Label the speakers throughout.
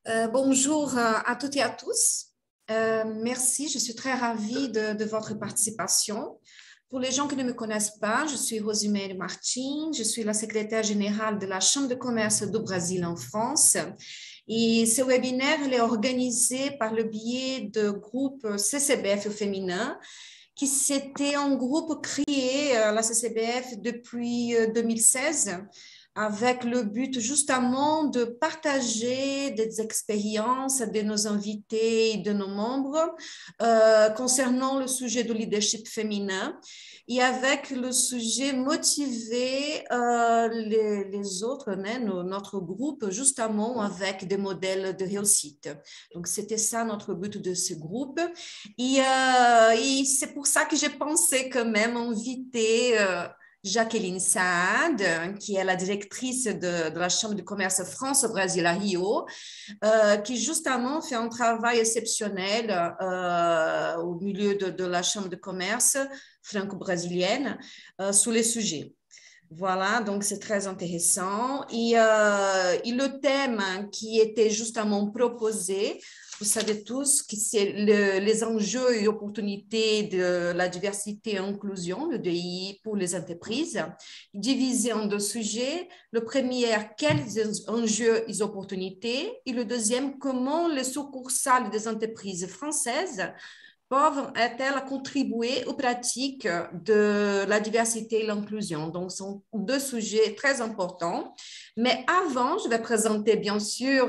Speaker 1: Bonjour à toutes et à tous. Merci, je suis très ravie de votre participation. Pour les gens qui ne me connaissent pas, je suis Rosemary Martin, je suis la secrétaire générale de la Chambre de commerce du Brésil en France. Et ce webinaire il est organisé par le biais de groupe CCBF féminin, qui s'était un groupe créé, la CCBF, depuis 2016 avec le but justement de partager des expériences de nos invités et de nos membres concernant le sujet du leadership féminin et avec le sujet motiver les autres, notre groupe, justement avec des modèles de réussite. Donc, c'était ça notre but de ce groupe. Et c'est pour ça que j'ai pensé quand même inviter Jacqueline Saad, qui est la directrice de la Chambre de commerce France au Brésil à Rio, qui justement fait un travail exceptionnel au milieu de la Chambre de commerce franco-brésilienne sur les sujets. Voilà, donc c'est très intéressant. Et le thème qui était justement proposé, vous savez tous que c'est les enjeux et opportunités de la diversité et inclusion, le DI pour les entreprises, divisé en deux sujets. Le premier, quels enjeux et opportunités, et le deuxième, comment les succursales des entreprises françaises peuvent-elles contribuer aux pratiques de la diversité et l'inclusion. Donc, ce sont deux sujets très importants. Mais avant, je vais présenter bien sûr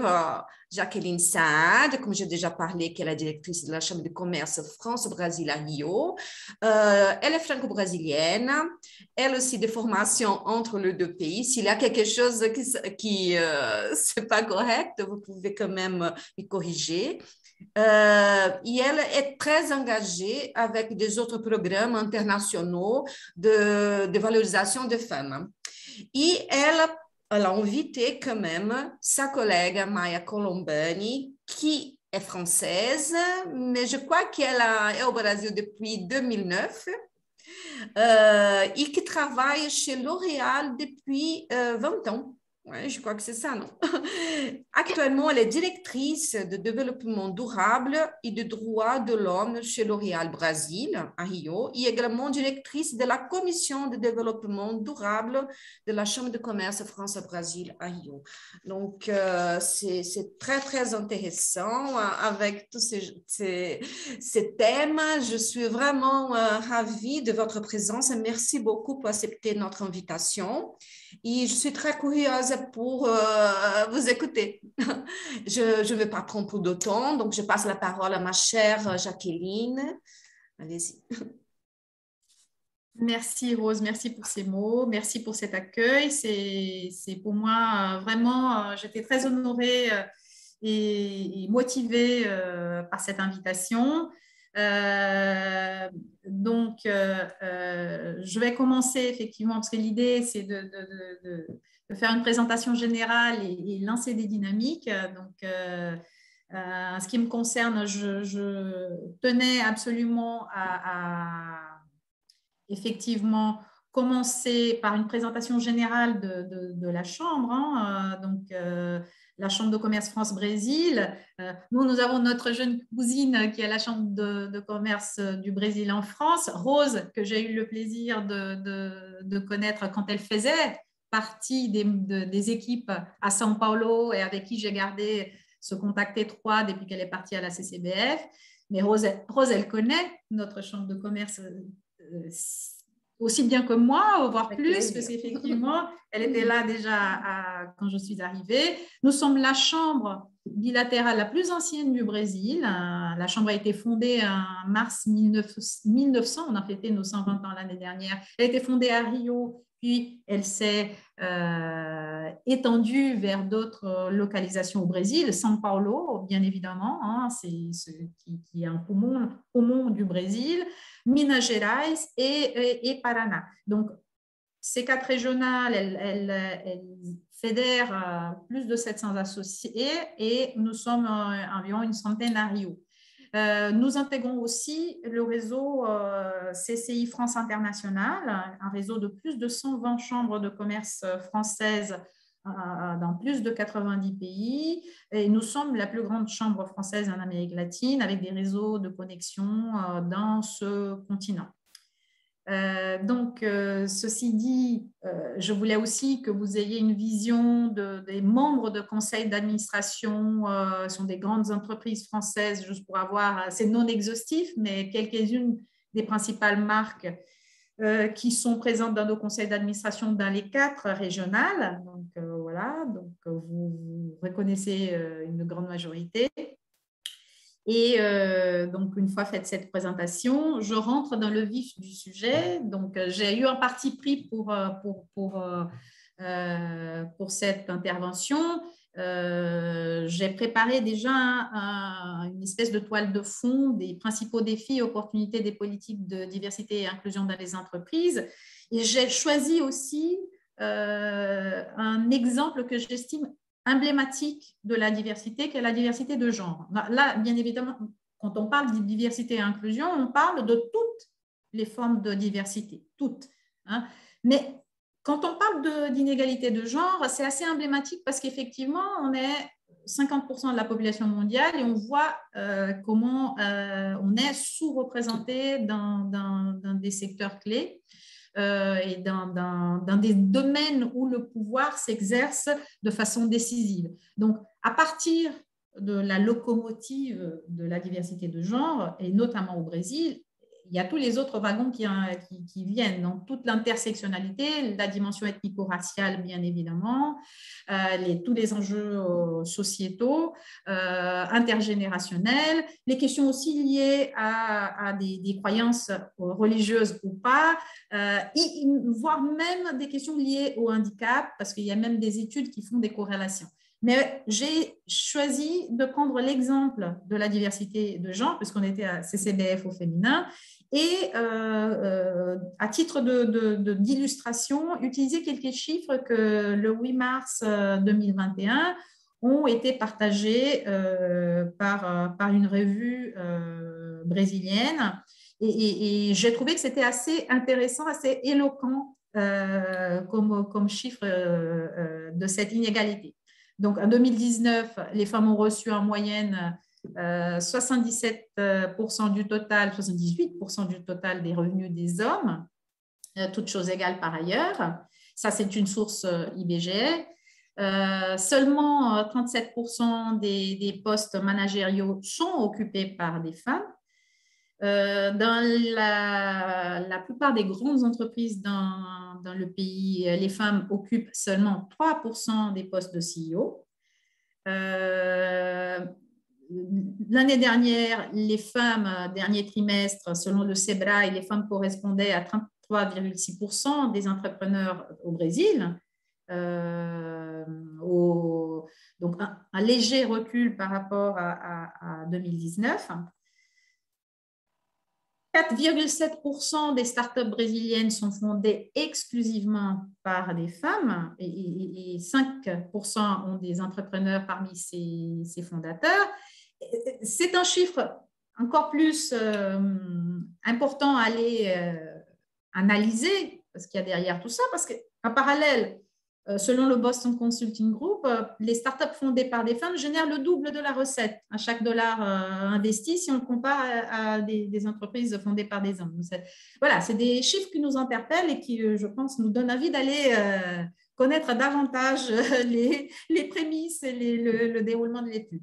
Speaker 1: Jacqueline Saad, comme j'ai déjà parlé, qui est la directrice de la Chambre de commerce France-Brésil à Rio. Elle est franco-brésilienne. Elle aussi des formations entre les deux pays. S'il y a quelque chose qui c'est pas correct, vous pouvez quand même me corriger. Et elle est très engagée avec des autres programmes internationaux de valorisation des femmes. Et elle a invité quand même sa collègue Maya Colombani, qui est française, mais je crois qu'elle est au Brésil depuis 2009 et qui travaille chez L'Oréal depuis 20 ans. Ouais, je crois que c'est ça, non? Actuellement, elle est directrice de développement durable et de droits de l'homme chez L'Oréal Brésil, à Rio, et également directrice de la commission de développement durable de la Chambre de commerce France-Brésil à Rio. Donc, c'est très, très intéressant avec tous ces thèmes. Je suis vraiment ravie de votre présence et merci beaucoup pour accepter notre invitation. Et je suis très curieuse pour vous écouter. Je ne vais pas prendre beaucoup de temps, donc je passe la parole à ma chère Jacqueline. Allez-y.
Speaker 2: Merci Rose, merci pour ces mots, merci pour cet accueil. C'est pour moi vraiment, j'étais très honorée et motivée par cette invitation. Je vais commencer effectivement, parce que l'idée, c'est de faire une présentation générale et lancer des dynamiques. En ce qui me concerne, je tenais absolument à effectivement commencer par une présentation générale de la Chambre. La Chambre de commerce France-Brésil. Nous avons notre jeune cousine qui est à la Chambre de commerce du Brésil en France, Rose, que j'ai eu le plaisir de connaître quand elle faisait partie des équipes à São Paulo et avec qui j'ai gardé ce contact étroit depuis qu'elle est partie à la CCBF. Mais Rose, elle connaît notre Chambre de commerce aussi bien que moi, voire avec plus, plaisir. Parce qu'effectivement, elle était là déjà quand je suis arrivée. Nous sommes la chambre bilatérale la plus ancienne du Brésil. La chambre a été fondée en mars 1900. On a fêté nos 120 ans l'année dernière. Elle a été fondée à Rio, puis elle s'est étendue vers d'autres localisations au Brésil. São Paulo, bien évidemment, hein, c'est ce qui est un poumon du Brésil. Minas Gerais et Paraná. Donc, ces quatre régionales, elles fédèrent plus de 700 associés et nous sommes environ une centaine à Rio. Nous intégrons aussi le réseau CCI France Internationale, un réseau de plus de 120 chambres de commerce françaises dans plus de 90 pays et nous sommes la plus grande chambre française en Amérique latine avec des réseaux de connexion dans ce continent. Ceci dit, je voulais aussi que vous ayez une vision des membres de conseils d'administration, sont des grandes entreprises françaises, juste pour avoir, c'est non exhaustif, mais quelques-unes des principales marques qui sont présentes dans nos conseils d'administration dans les 4 régionales. Donc, voilà, donc vous reconnaissez une grande majorité. Et donc, une fois faite cette présentation, je rentre dans le vif du sujet. Donc, j'ai eu un parti pris pour cette intervention. J'ai préparé déjà une espèce de toile de fond des principaux défis et opportunités des politiques de diversité et inclusion dans les entreprises. Et j'ai choisi aussi un exemple que j'estime emblématique de la diversité, qui est la diversité de genre. Là, bien évidemment, quand on parle de diversité et inclusion, on parle de toutes les formes de diversité, toutes. Hein. Mais quand on parle d'inégalité de genre, c'est assez emblématique parce qu'effectivement, on est 50% de la population mondiale et on voit comment on est sous-représenté dans des secteurs clés. Et dans des domaines où le pouvoir s'exerce de façon décisive. Donc, à partir de la locomotive de la diversité de genre, et notamment au Brésil, il y a tous les autres wagons qui viennent, donc toute l'intersectionnalité, la dimension ethnico-raciale, bien évidemment, tous les enjeux sociétaux, intergénérationnels, les questions aussi liées à des croyances religieuses ou pas, voire même des questions liées au handicap, parce qu'il y a même des études qui font des corrélations. Mais j'ai choisi de prendre l'exemple de la diversité de genre, puisqu'on était à CCBF au féminin, et à titre d'illustration, utiliser quelques chiffres que le 8 mars 2021 ont été partagés par une revue brésilienne. Et j'ai trouvé que c'était assez intéressant, assez éloquent comme chiffre de cette inégalité. Donc, en 2019, les femmes ont reçu en moyenne 77% du total, 78% du total des revenus des hommes, toutes choses égales par ailleurs. Ça, c'est une source IBGE. Seulement 37% des postes managériaux sont occupés par des femmes. Dans la plupart des grandes entreprises dans le pays, les femmes occupent seulement 3% des postes de CEO. L'année dernière, les femmes, dernier trimestre, selon le SEBRAE, les femmes correspondaient à 33,6% des entrepreneurs au Brésil. Donc, un léger recul par rapport à 2019. 4,7% des startups brésiliennes sont fondées exclusivement par des femmes et 5% ont des entrepreneurs parmi ces fondateurs. C'est un chiffre encore plus important à aller analyser, parce qu'il y a derrière tout ça, parce qu'en parallèle, selon le Boston Consulting Group, les startups fondées par des femmes génèrent le double de la recette à chaque dollar investi si on compare à des entreprises fondées par des hommes. Voilà, c'est des chiffres qui nous interpellent et qui, je pense, nous donnent envie d'aller connaître davantage les prémices et le déroulement de l'étude.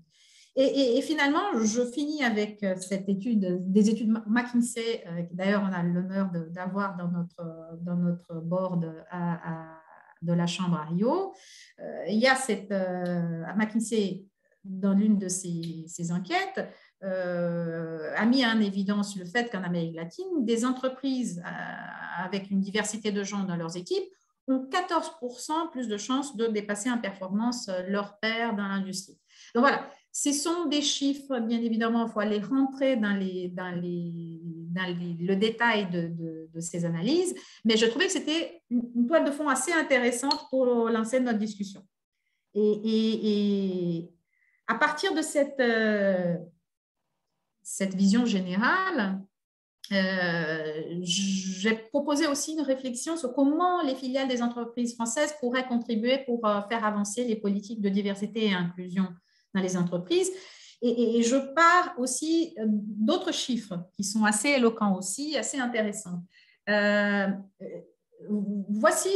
Speaker 2: Et finalement, je finis avec cette étude, des études McKinsey, d'ailleurs on a l'honneur d'avoir dans notre board de la Chambre à Rio. Il y a à McKinsey, dans l'une de ces enquêtes, a mis en évidence le fait qu'en Amérique latine, des entreprises avec une diversité de genre dans leurs équipes ont 14% plus de chances de dépasser en performance leurs pairs dans l'industrie. Donc voilà, ce sont des chiffres, bien évidemment, il faut aller rentrer dans le détail de ces analyses, mais je trouvais que c'était une toile de fond assez intéressante pour lancer notre discussion. Et à partir de cette vision générale, j'ai proposé aussi une réflexion sur comment les filiales des entreprises françaises pourraient contribuer pour faire avancer les politiques de diversité et inclusion dans les entreprises. Et je pars aussi d'autres chiffres qui sont assez éloquents aussi, assez intéressants. Voici,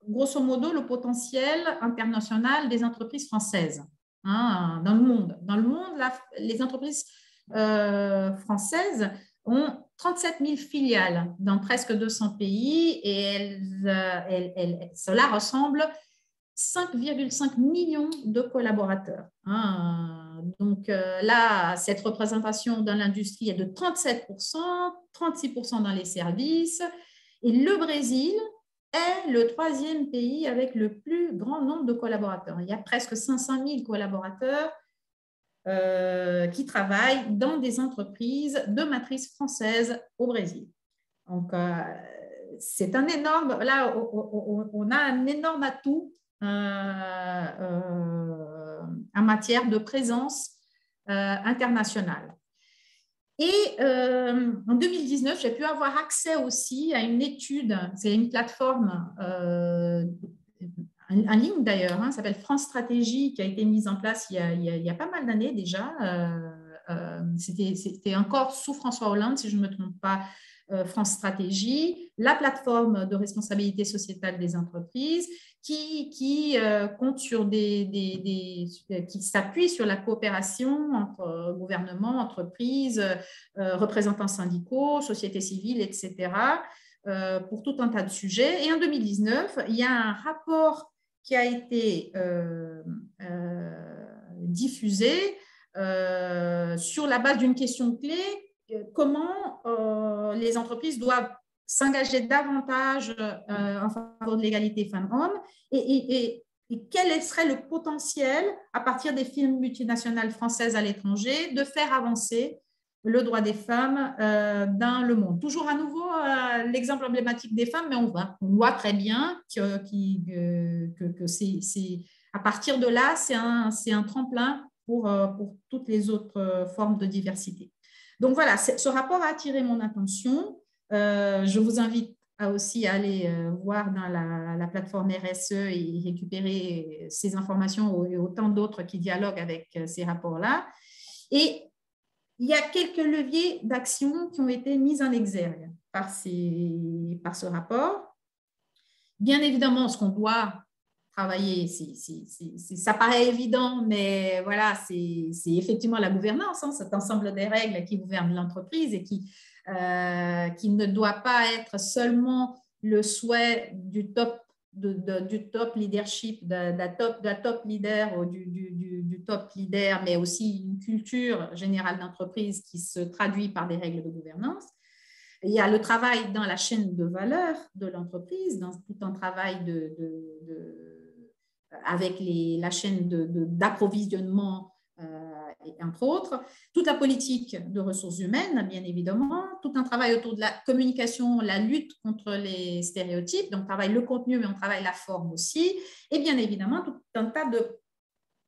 Speaker 2: grosso modo, le potentiel international des entreprises françaises dans le monde. Dans le monde, les entreprises françaises ont 37 000 filiales dans presque 200 pays et cela ressemble 5,5 millions de collaborateurs. Donc là, cette représentation dans l'industrie est de 37%, 36% dans les services. Et le Brésil est le 3e pays avec le plus grand nombre de collaborateurs. Il y a presque 500 000 collaborateurs qui travaillent dans des entreprises de matrice française au Brésil. Donc, c'est un énorme, là, on a un énorme atout en matière de présence internationale. Et en 2019, j'ai pu avoir accès aussi à une étude, c'est une plateforme en ligne d'ailleurs, s'appelle France Stratégie, qui a été mise en place il y a pas mal d'années déjà. C'était encore sous François Hollande, si je ne me trompe pas, France Stratégie, la plateforme de responsabilité sociétale des entreprises qui compte sur qui s'appuie sur la coopération entre gouvernement, entreprises, représentants syndicaux, sociétés civiles, etc., pour tout un tas de sujets. Et en 2019, il y a un rapport qui a été diffusé sur la base d'une question clé, comment les entreprises doivent s'engager davantage en faveur de l'égalité femmes-hommes et quel serait le potentiel, à partir des firmes multinationales françaises à l'étranger, de faire avancer le droit des femmes dans le monde. Toujours à nouveau l'exemple emblématique des femmes, mais on voit très bien que c'est à partir de là, c'est un tremplin pour toutes les autres formes de diversité. Donc voilà, ce rapport a attiré mon attention. Je vous invite aussi à aller voir dans la plateforme RSE et récupérer ces informations et autant d'autres qui dialoguent avec ces rapports-là. Et il y a quelques leviers d'action qui ont été mis en exergue par ce rapport. Bien évidemment, ce qu'on doit travailler, ça paraît évident, mais voilà, c'est effectivement la gouvernance, cet ensemble des règles qui gouvernent l'entreprise et qui ne doit pas être seulement le souhait du top leadership, de la top leader ou du top leader, mais aussi une culture générale d'entreprise qui se traduit par des règles de gouvernance. Il y a le travail dans la chaîne de valeur de l'entreprise, dans tout un travail avec la chaîne d'approvisionnement, entre autres, toute la politique de ressources humaines, bien évidemment, tout un travail autour de la communication, la lutte contre les stéréotypes, donc on travaille le contenu, mais on travaille la forme aussi, et bien évidemment, tout un tas de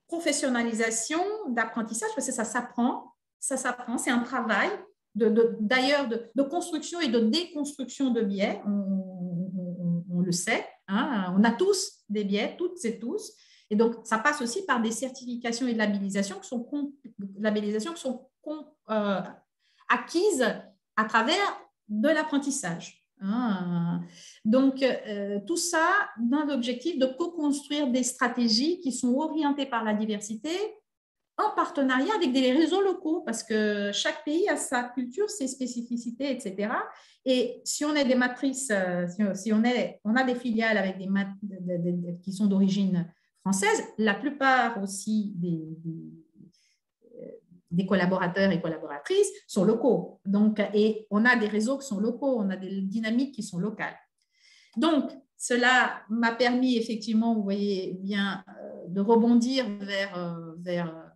Speaker 2: professionnalisation, d'apprentissage, parce que ça s'apprend, c'est un travail d'ailleurs de construction et de déconstruction de biais, on le sait, on a tous des biais, toutes et tous, et donc ça passe aussi par des certifications et de labellisations qui sont acquises à travers de l'apprentissage. Donc tout ça dans l'objectif de co-construire des stratégies qui sont orientées par la diversité, en partenariat avec des réseaux locaux, parce que chaque pays a sa culture, ses spécificités, etc. Et si on est des matrices, si on a des filiales avec qui sont d'origine française, la plupart aussi des collaborateurs et collaboratrices sont locaux. Donc, et on a des réseaux qui sont locaux, on a des dynamiques qui sont locales. Donc, cela m'a permis effectivement, vous voyez bien, de rebondir vers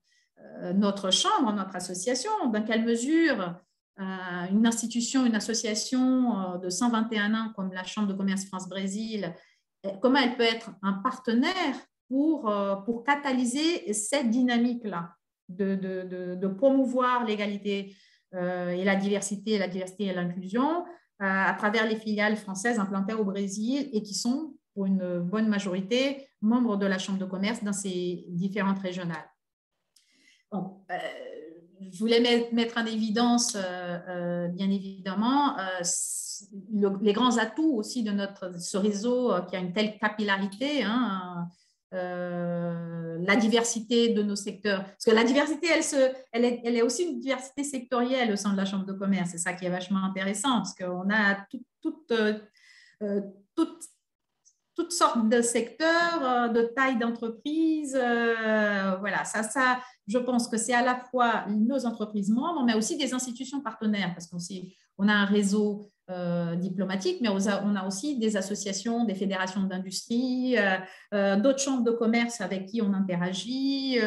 Speaker 2: notre chambre, notre association, dans quelle mesure une institution, une association de 121 ans comme la Chambre de commerce France-Brésil, comment elle peut être un partenaire pour catalyser cette dynamique-là, de promouvoir l'égalité et la diversité et l'inclusion à travers les filiales françaises implantées au Brésil et qui sont, pour une bonne majorité, membres de la Chambre de commerce dans ces différentes régionales. Bon, je voulais mettre en évidence, bien évidemment, les grands atouts aussi de ce réseau qui a une telle capillarité, hein, la diversité de nos secteurs. Parce que la diversité, elle est aussi une diversité sectorielle au sein de la Chambre de commerce. C'est ça qui est vachement intéressant, parce qu'on a toutes sortes de secteurs, de tailles d'entreprises. Voilà, ça, je pense que c'est à la fois nos entreprises membres, mais aussi des institutions partenaires, parce qu'on a un réseau diplomatique, mais on a aussi des associations, des fédérations d'industrie, d'autres chambres de commerce avec qui on interagit.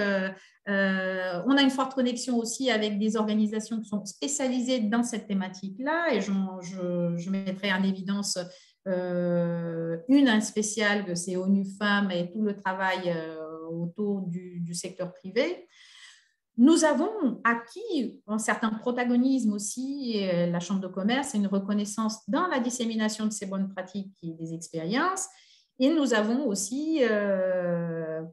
Speaker 2: On a une forte connexion aussi avec des organisations qui sont spécialisées dans cette thématique-là, et je mettrai en évidence une spéciale, que c'est ONU Femmes et tout le travail autour du secteur privé. Nous avons acquis un certain protagonisme aussi, la Chambre de commerce, et une reconnaissance dans la dissémination de ces bonnes pratiques et des expériences. Et nous avons aussi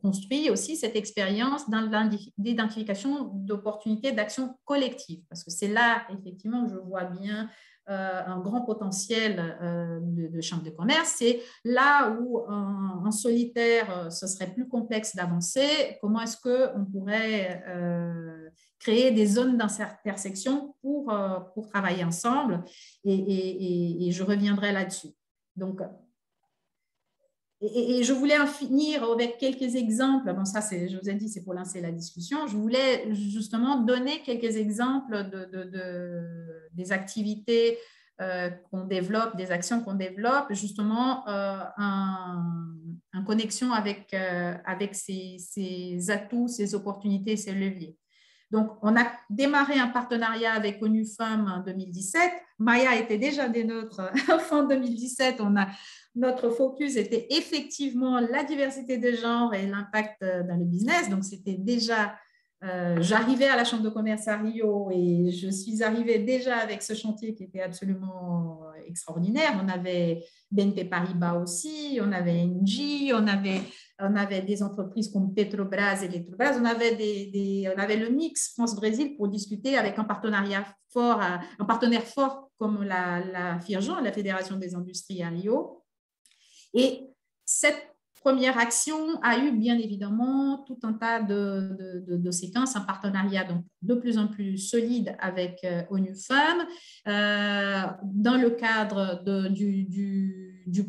Speaker 2: construit aussi cette expérience dans l'identification d'opportunités d'action collective, parce que c'est là, effectivement, je vois bien un grand potentiel de chambre de commerce. C'est là où en solitaire, ce serait plus complexe d'avancer. Comment est-ce qu'on pourrait créer des zones d'intersection pour travailler ensemble, et je reviendrai là-dessus. Donc, et je voulais en finir avec quelques exemples. Bon, ça, je vous ai dit, c'est pour lancer la discussion. Je voulais justement donner quelques exemples des activités qu'on développe, des actions qu'on développe, justement en connexion avec ces atouts, ces opportunités, ces leviers. Donc, on a démarré un partenariat avec ONU Femmes en 2017. Maya était déjà des nôtres fin 2017. Notre focus était effectivement la diversité de genre et l'impact dans le business. Donc, c'était déjà, j'arrivais à la Chambre de commerce à Rio et je suis arrivée déjà avec ce chantier qui était absolument extraordinaire. On avait BNP Paribas aussi, on avait Engie, on avait des entreprises comme Petrobras et Electrobras. On avait le mix France-Brésil pour discuter avec un partenaire fort comme la FIRJAN, la Fédération des industries à Rio. Et cette première action a eu bien évidemment tout un tas de séquences, un partenariat donc de plus en plus solide avec ONU Femmes dans le cadre du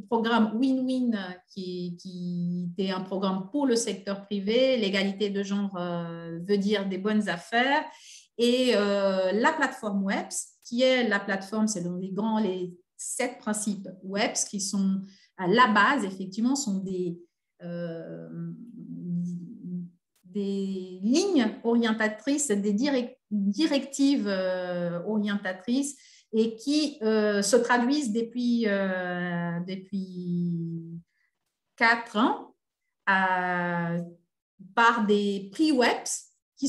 Speaker 2: programme Win-Win qui était un programme pour le secteur privé. L'égalité de genre veut dire des bonnes affaires. Et la plateforme WEPS, qui est la plateforme, c'est les 7 principes WEPS qui sont à la base, effectivement, sont des lignes orientatrices, des directives orientatrices et qui se traduisent depuis 4 ans par des prix WEPS qui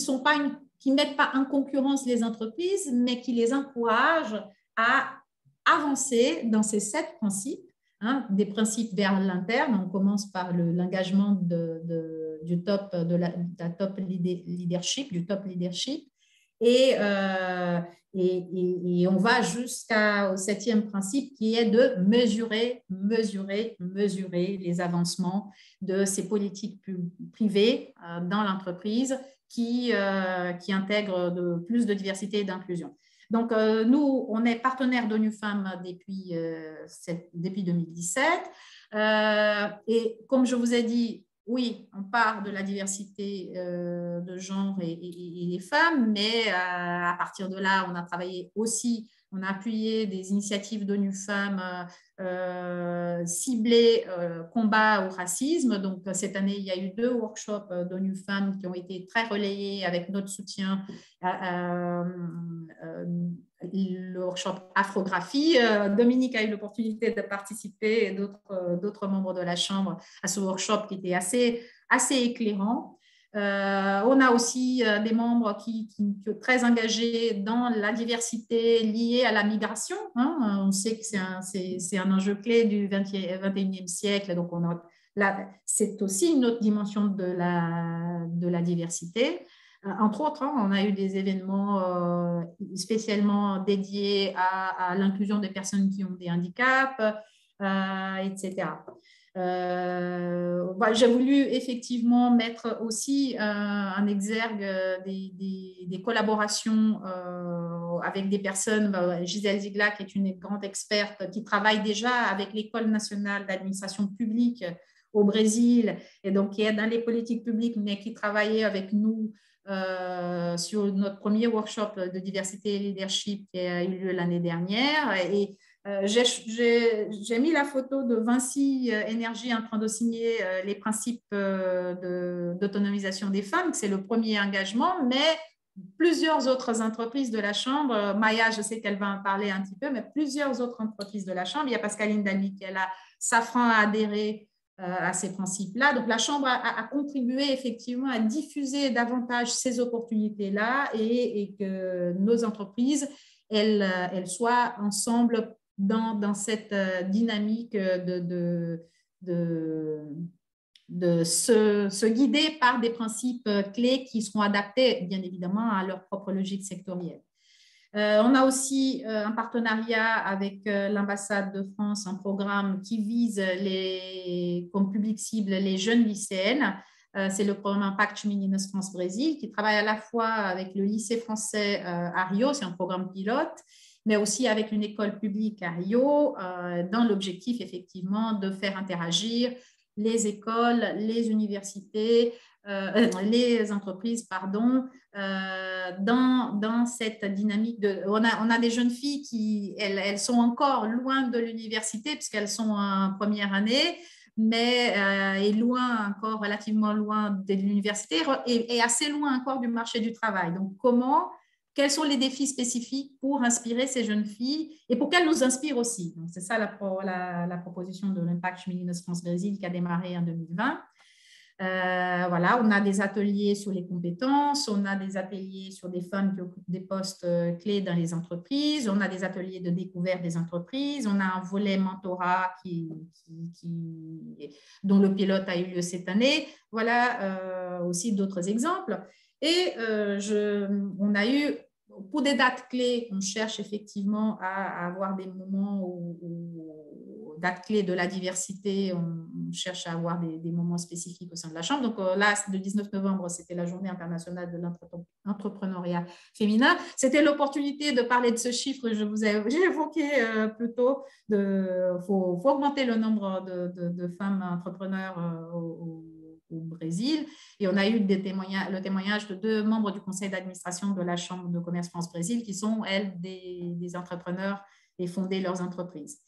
Speaker 2: ne mettent pas en concurrence les entreprises, mais qui les encouragent à avancer dans ces 7 principes, hein, des principes vers l'interne. On commence par l'engagement du top leadership, et on va jusqu'au 7e principe qui est de mesurer les avancements de ces politiques privées dans l'entreprise qui intègrent plus de diversité et d'inclusion. Donc, nous, on est partenaire d'ONU Femmes depuis 2017. Et comme je vous ai dit, oui, on part de la diversité de genre et les femmes, mais à partir de là, on a travaillé aussi, on a appuyé des initiatives d'ONU Femmes ciblées combat au racisme. Donc, cette année, il y a eu 2 workshops d'ONU Femmes qui ont été très relayés avec notre soutien. Le workshop Afrographie. Dominique a eu l'opportunité de participer et d'autres membres de la Chambre à ce workshop qui était assez éclairant. On a aussi des membres qui sont très engagés dans la diversité liée à la migration. Hein. On sait que c'est un enjeu clé du 21e siècle. Donc, c'est aussi une autre dimension de la diversité. Entre autres, hein, on a eu des événements spécialement dédiés à l'inclusion des personnes qui ont des handicaps, etc. J'ai voulu effectivement mettre aussi un exergue des collaborations avec des personnes. Gisèle Ziglac est une grande experte qui travaille déjà avec l'École nationale d'administration publique au Brésil et donc qui est dans les politiques publiques, mais qui travaillait avec nous sur notre premier workshop de diversité et leadership qui a eu lieu l'année dernière. Et j'ai mis la photo de Vinci Énergie en train de signer les principes d'autonomisation des femmes. C'est le premier engagement, mais plusieurs autres entreprises de la Chambre, Maya, je sais qu'elle va en parler un petit peu, mais plusieurs autres entreprises de la Chambre. Il y a Pascaline Damy qui est là, Safran a adhéré à ces principes-là. Donc, la Chambre a contribué effectivement à diffuser davantage ces opportunités-là et que nos entreprises, elles soient ensemble dans cette dynamique de se guider par des principes clés qui seront adaptés, bien évidemment, à leur propre logique sectorielle. On a aussi un partenariat avec l'ambassade de France, un programme qui vise comme public cible les jeunes lycéennes. C'est le programme Impact Meninas France-Brésil qui travaille à la fois avec le lycée français à Rio, c'est un programme pilote, mais aussi avec une école publique à Rio, dans l'objectif effectivement de faire interagir les écoles, les universités, les entreprises, pardon, dans cette dynamique. On a des jeunes filles qui, elles sont encore loin de l'université puisqu'elles sont en première année, mais est loin encore, relativement loin de l'université et assez loin encore du marché du travail. Donc, quels sont les défis spécifiques pour inspirer ces jeunes filles et pour qu'elles nous inspirent aussi. Donc, c'est ça la proposition de l'Impact Meninas France-Brésil qui a démarré en 2020. Voilà, on a des ateliers sur les compétences, on a des ateliers sur des femmes qui occupent des postes clés dans les entreprises, on a des ateliers de découverte des entreprises, on a un volet mentorat dont le pilote a eu lieu cette année. Voilà aussi d'autres exemples. Et on a eu, pour des dates clés, on cherche effectivement à avoir des moments dates clés de la diversité, on cherche à avoir des moments spécifiques au sein de la Chambre. Donc là, le 19 novembre, c'était la journée internationale de l'entrepreneuriat féminin. C'était l'opportunité de parler de ce chiffre que j'ai évoqué plus tôt. Faut augmenter le nombre de femmes entrepreneurs au Brésil. Et on a eu le témoignage de 2 membres du conseil d'administration de la Chambre de commerce France-Brésil qui sont, elles, des entrepreneurs et fondé leurs entreprises.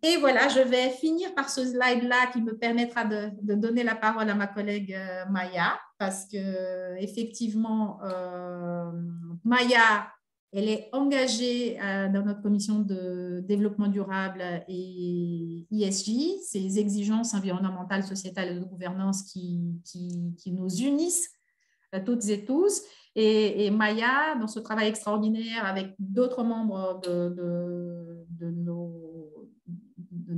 Speaker 2: Et voilà, je vais finir par ce slide-là qui me permettra de donner la parole à ma collègue Maya, parce que effectivement, Maya, elle est engagée dans notre commission de développement durable et ESG, ces exigences environnementales, sociétales et de gouvernance qui nous unissent toutes et tous. Et Maya, dans ce travail extraordinaire avec d'autres membres de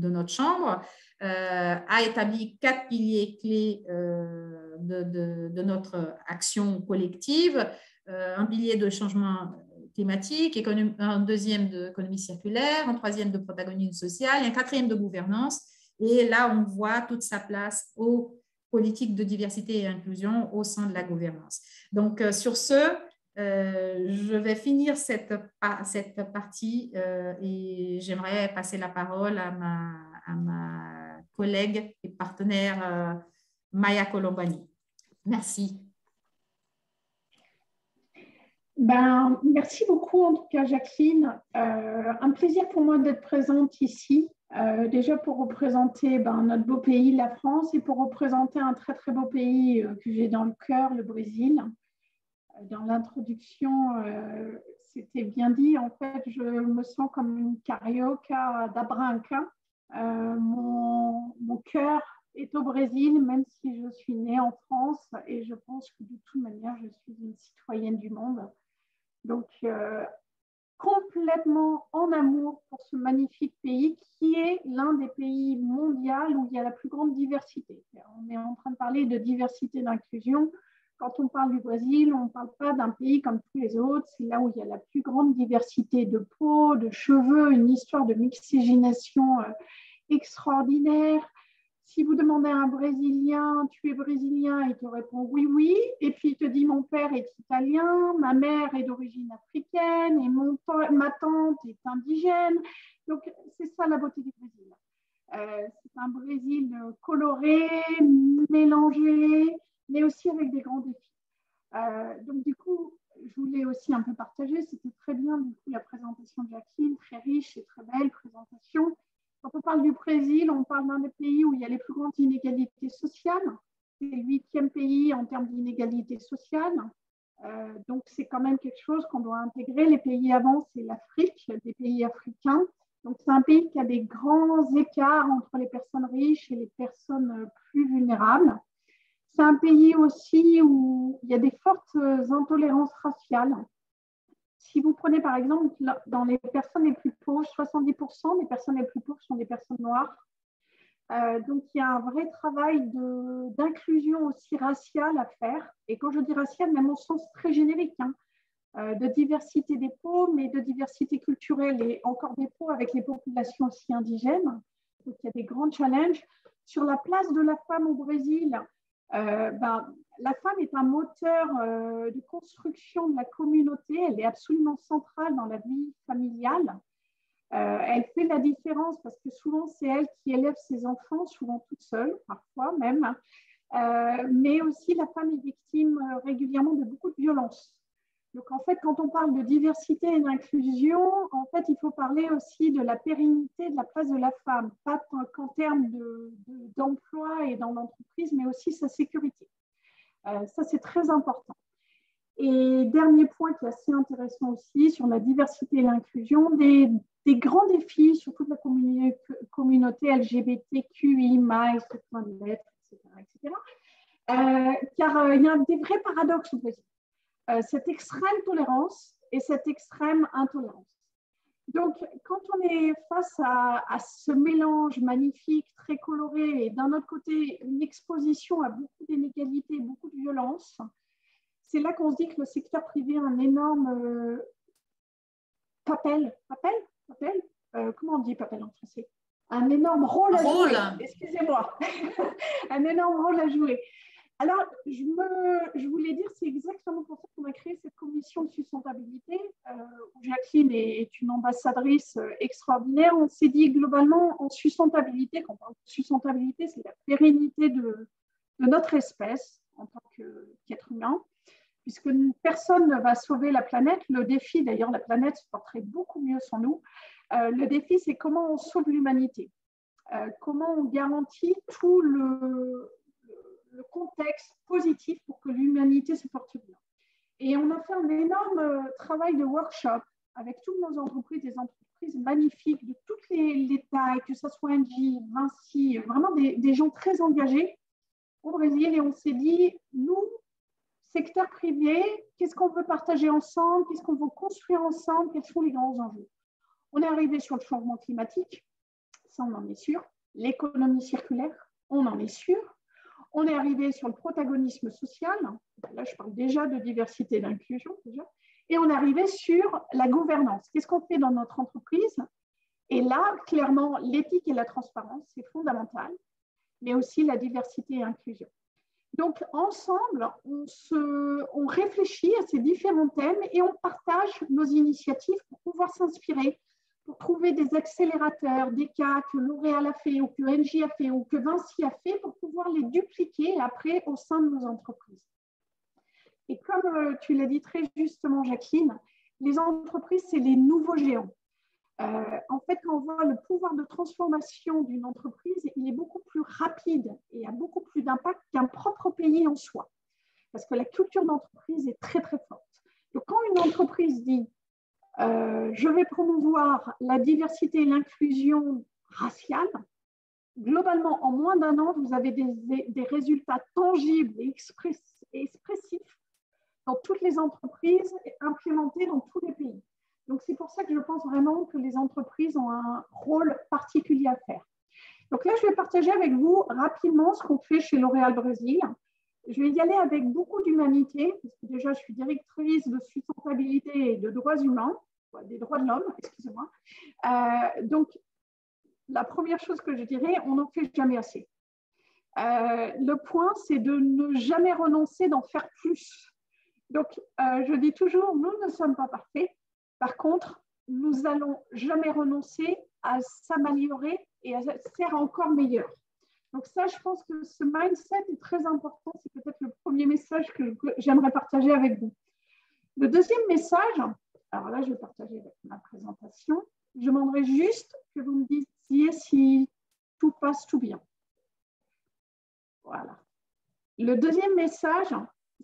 Speaker 2: notre chambre, a établi 4 piliers clés de notre action collective. Un pilier de changement climatique, un deuxième d'économie circulaire, un troisième de protagonisme social et un quatrième de gouvernance. Et là, on voit toute sa place aux politiques de diversité et inclusion au sein de la gouvernance. Donc, sur ce, je vais finir cette partie et j'aimerais passer la parole à ma collègue et partenaire Maya Colombani. Merci.
Speaker 3: Merci beaucoup en tout cas Jacqueline. Un plaisir pour moi d'être présente ici. Déjà pour représenter notre beau pays, la France, et pour représenter un très très beau pays que j'ai dans le cœur, le Brésil. Dans l'introduction, c'était bien dit, en fait, je me sens comme une carioca d'Abranca. Mon cœur est au Brésil, même si je suis née en France, et je pense que de toute manière, je suis une citoyenne du monde. Donc, complètement en amour pour ce magnifique pays qui est l'un des pays mondiaux où il y a la plus grande diversité. On est en train de parler de diversité d'inclusion. Quand on parle du Brésil, on ne parle pas d'un pays comme tous les autres. C'est là où il y a la plus grande diversité de peau, de cheveux, une histoire de mixigénation extraordinaire. Si vous demandez à un Brésilien, tu es brésilien, il te répond oui, oui. Et puis il te dit, mon père est italien, ma mère est d'origine africaine et ma tante est indigène. Donc c'est ça la beauté du Brésil. C'est un Brésil coloré, mélangé, mais aussi avec des grands défis. Donc du coup, je voulais aussi un peu partager. C'était très bien du coup la présentation de Jacqueline, très riche et très belle présentation. Quand on parle du Brésil, on parle d'un des pays où il y a les plus grandes inégalités sociales. C'est le 8e pays en termes d'inégalités sociales. Donc, c'est quand même quelque chose qu'on doit intégrer. Les pays avant, c'est l'Afrique, des pays africains. Donc, c'est un pays qui a des grands écarts entre les personnes riches et les personnes plus vulnérables. C'est un pays aussi où il y a des fortes intolérances raciales. Si vous prenez par exemple, dans les personnes les plus pauvres, 70% des personnes les plus pauvres sont des personnes noires. Donc, il y a un vrai travail d'inclusion aussi raciale à faire. Et quand je dis raciale, même au sens très générique, de diversité des peaux, mais de diversité culturelle et encore des peaux avec les populations aussi indigènes. Donc, il y a des grands challenges. Sur la place de la femme au Brésil, la femme est un moteur de construction de la communauté. Elle est absolument centrale dans la vie familiale. Elle fait la différence parce que souvent, c'est elle qui élève ses enfants, souvent toute seule, parfois même. Mais aussi, la femme est victime régulièrement de beaucoup de violences. Donc, en fait, quand on parle de diversité et d'inclusion, en fait, il faut parler aussi de la pérennité de la place de la femme, pas qu'en termes d'emploi et dans l'entreprise, mais aussi sa sécurité. Ça, c'est très important. Et dernier point qui est assez intéressant aussi sur la diversité et l'inclusion, des grands défis sur toute la communauté LGBTQI+, etc. Car il y a des vrais paradoxes au Brésil. Cette extrême tolérance et cette extrême intolérance. Donc, quand on est face à ce mélange magnifique, très coloré, et d'un autre côté, une exposition à beaucoup d'inégalités, beaucoup de violence, c'est là qu'on se dit que le secteur privé a un énorme comment on dit papel en français? Un énorme rôle à jouer. Excusez-moi. Un énorme rôle à jouer. Alors, je voulais dire, c'est exactement pour ça qu'on a créé cette commission de sustentabilité, où Jacqueline est une ambassadrice extraordinaire. On s'est dit globalement, en sustentabilité, quand on parle de sustentabilité, c'est la pérennité de notre espèce en tant qu'être humain, puisque personne ne va sauver la planète. Le défi, d'ailleurs, la planète se porterait beaucoup mieux sans nous. Le défi, c'est comment on sauve l'humanité, comment on garantit tout le contexte positif pour que l'humanité se porte bien. Et on a fait un énorme travail de workshop avec toutes nos entreprises, des entreprises magnifiques de toutes les tailles, que ce soit Engie, Vinci, vraiment des gens très engagés au Brésil. Et on s'est dit, nous, secteur privé, qu'est-ce qu'on veut partager ensemble, qu'est-ce qu'on veut construire ensemble, quels sont les grands enjeux. On est arrivé sur le changement climatique, ça on en est sûr. L'économie circulaire, on en est sûr. On est arrivé sur le protagonisme social, là je parle déjà de diversité et d'inclusion, et on est arrivé sur la gouvernance. Qu'est-ce qu'on fait dans notre entreprise? Et là, clairement, l'éthique et la transparence, c'est fondamental, mais aussi la diversité et l'inclusion. Donc, ensemble, on réfléchit à ces différents thèmes et on partage nos initiatives pour pouvoir s'inspirer, pour trouver des accélérateurs, des cas que L'Oréal a fait ou que Engie a fait ou que Vinci a fait pour pouvoir les dupliquer après au sein de nos entreprises. Et comme tu l'as dit très justement, Jacqueline, les entreprises, c'est les nouveaux géants. En fait, quand on voit le pouvoir de transformation d'une entreprise, il est beaucoup plus rapide et a beaucoup plus d'impact qu'un propre pays en soi. Parce que la culture d'entreprise est très, très forte. Donc, quand une entreprise dit je vais promouvoir la diversité et l'inclusion raciale, globalement, en moins d'un an, vous avez des résultats tangibles et expressifs dans toutes les entreprises et implémentés dans tous les pays. Donc, c'est pour ça que je pense vraiment que les entreprises ont un rôle particulier à faire. Donc là, je vais partager avec vous rapidement ce qu'on fait chez L'Oréal Brésil. Je vais y aller avec beaucoup d'humanité, parce que déjà, je suis directrice de sustentabilité et de droits humains, des droits de l'homme, excusez-moi. Donc, la première chose que je dirais, on n'en fait jamais assez. Le point, c'est de ne jamais renoncer, d'en faire plus. Donc, je dis toujours, nous ne sommes pas parfaits. Par contre, nous n'allons jamais renoncer à s'améliorer et à faire encore meilleur. Donc ça, je pense que ce mindset est très important. C'est peut-être le premier message que j'aimerais partager avec vous. Le deuxième message, alors là, je vais partager ma présentation. Je demanderai juste que vous me disiez si tout passe tout bien. Voilà. Le deuxième message,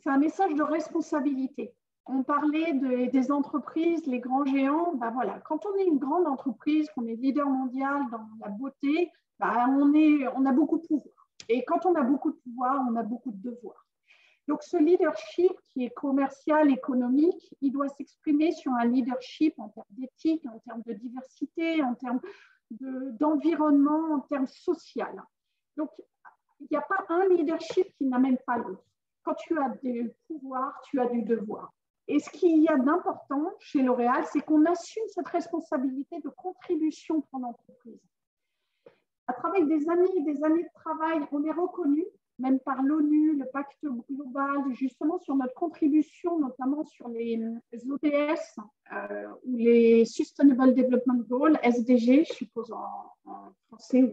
Speaker 3: c'est un message de responsabilité. On parlait des entreprises, les grands géants. Ben voilà, quand on est une grande entreprise, qu'on est leader mondial dans la beauté, ben on a beaucoup de pouvoir. Et quand on a beaucoup de pouvoir, on a beaucoup de devoirs. Donc, ce leadership qui est commercial, économique, il doit s'exprimer sur un leadership en termes d'éthique, en termes de diversité, en termes d'environnement, en termes social. Donc, il n'y a pas un leadership qui n'amène pas l'autre. Quand tu as du pouvoir, tu as du devoir. Et ce qu'il y a d'important chez L'Oréal, c'est qu'on assume cette responsabilité de contribution pour l'entreprise. À travers des années et des années de travail, on est reconnu, même par l'ONU, le pacte global, justement sur notre contribution, notamment sur les ODS ou les Sustainable Development Goals, SDG, je suppose en français.